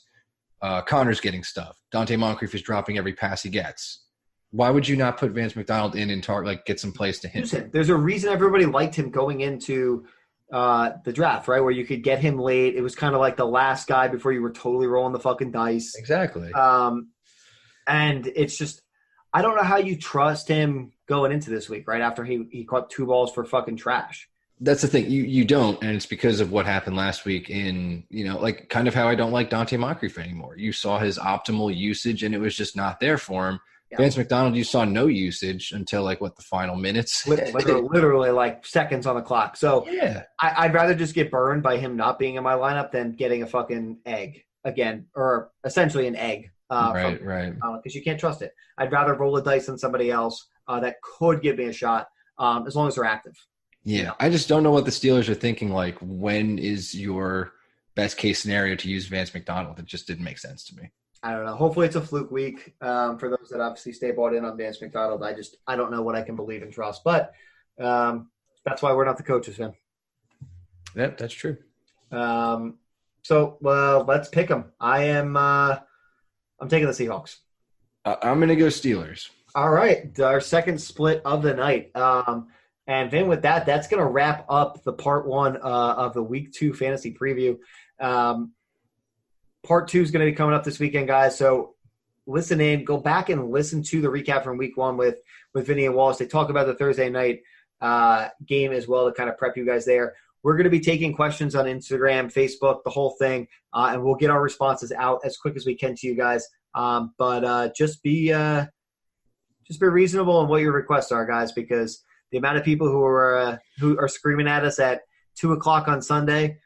Connor's getting stuffed, Dante Moncrief is dropping every pass he gets. Why would you not put Vance McDonald in and get some plays to him? There's a reason everybody liked him going into the draft, right? Where you could get him late. It was kind of like the last guy before you were totally rolling the fucking dice. Exactly. And it's just, I don't know how you trust him going into this week, right? After he caught 2 balls for fucking trash. That's the thing. You don't, and it's because of what happened last week in, like kind of how I don't like Dante Moncrief anymore. You saw his optimal usage, and it was just not there for him. Yeah. Vance McDonald, you saw no usage until the final minutes. Literally like seconds on the clock. So yeah, I'd rather just get burned by him not being in my lineup than getting a fucking egg again, or essentially an egg. Right. Because you can't trust it. I'd rather roll the dice on somebody else that could give me a shot as long as they're active. Yeah, I just don't know what the Steelers are thinking. Like, when is your best case scenario to use Vance McDonald? It just didn't make sense to me. I don't know. Hopefully it's a fluke week for those that obviously stay bought in on Vance McDonald. I don't know what I can believe and trust. But that's why we're not the coaches, Vin. Yep, that's true. So let's pick them. I'm taking the Seahawks. I'm going to go Steelers. All right. Our second split of the night. And then with that, that's going to wrap up the part one of the week 2 fantasy preview. Part 2 is going to be coming up this weekend, guys. So listen in, go back and listen to the recap from week 1 with Vinny and Wallace. They talk about the Thursday night game as well to kind of prep you guys there. We're going to be taking questions on Instagram, Facebook, the whole thing, and we'll get our responses out as quick as we can to you guys. But just be reasonable in what your requests are, guys, because the amount of people who are screaming at us at 2:00 on Sunday,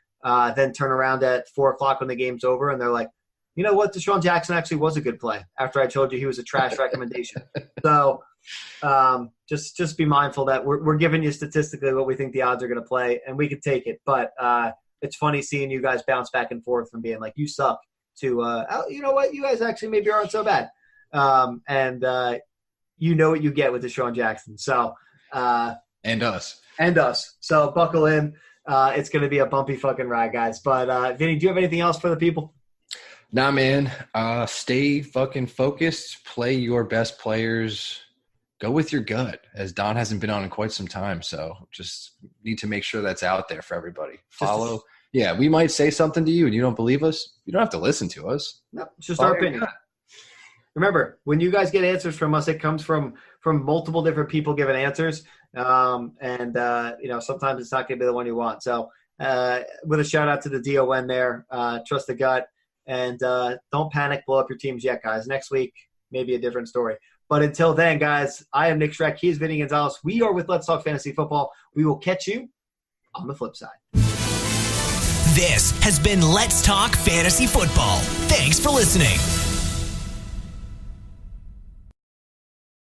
then turn around at 4:00 when the game's over, and they're like, you know what, Deshaun Jackson actually was a good play after I told you he was a trash recommendation. So just be mindful that we're giving you statistically what we think the odds are going to play, and we can take it. But it's funny seeing you guys bounce back and forth from being like, you suck, to, you know what, you guys actually maybe aren't so bad. And you know what you get with Deshaun Jackson. So and us. So buckle in. It's going to be a bumpy fucking ride, guys. But Vinny, do you have anything else for the people? Nah, man. Stay fucking focused. Play your best players. Go with your gut, as Don hasn't been on in quite some time. So just need to make sure that's out there for everybody. Follow. Yeah, we might say something to you and you don't believe us. You don't have to listen to us. No, it's just our opinion. Remember, when you guys get answers from us, it comes from multiple different people giving answers. Sometimes it's not going to be the one you want. So with a shout out to the DON there, trust the gut, and don't panic, blow up your teams yet, guys. Next week, maybe a different story. But until then, guys, I am Nick Schreck. He is Vinny Gonzalez. We are with Let's Talk Fantasy Football. We will catch you on the flip side. This has been Let's Talk Fantasy Football. Thanks for listening.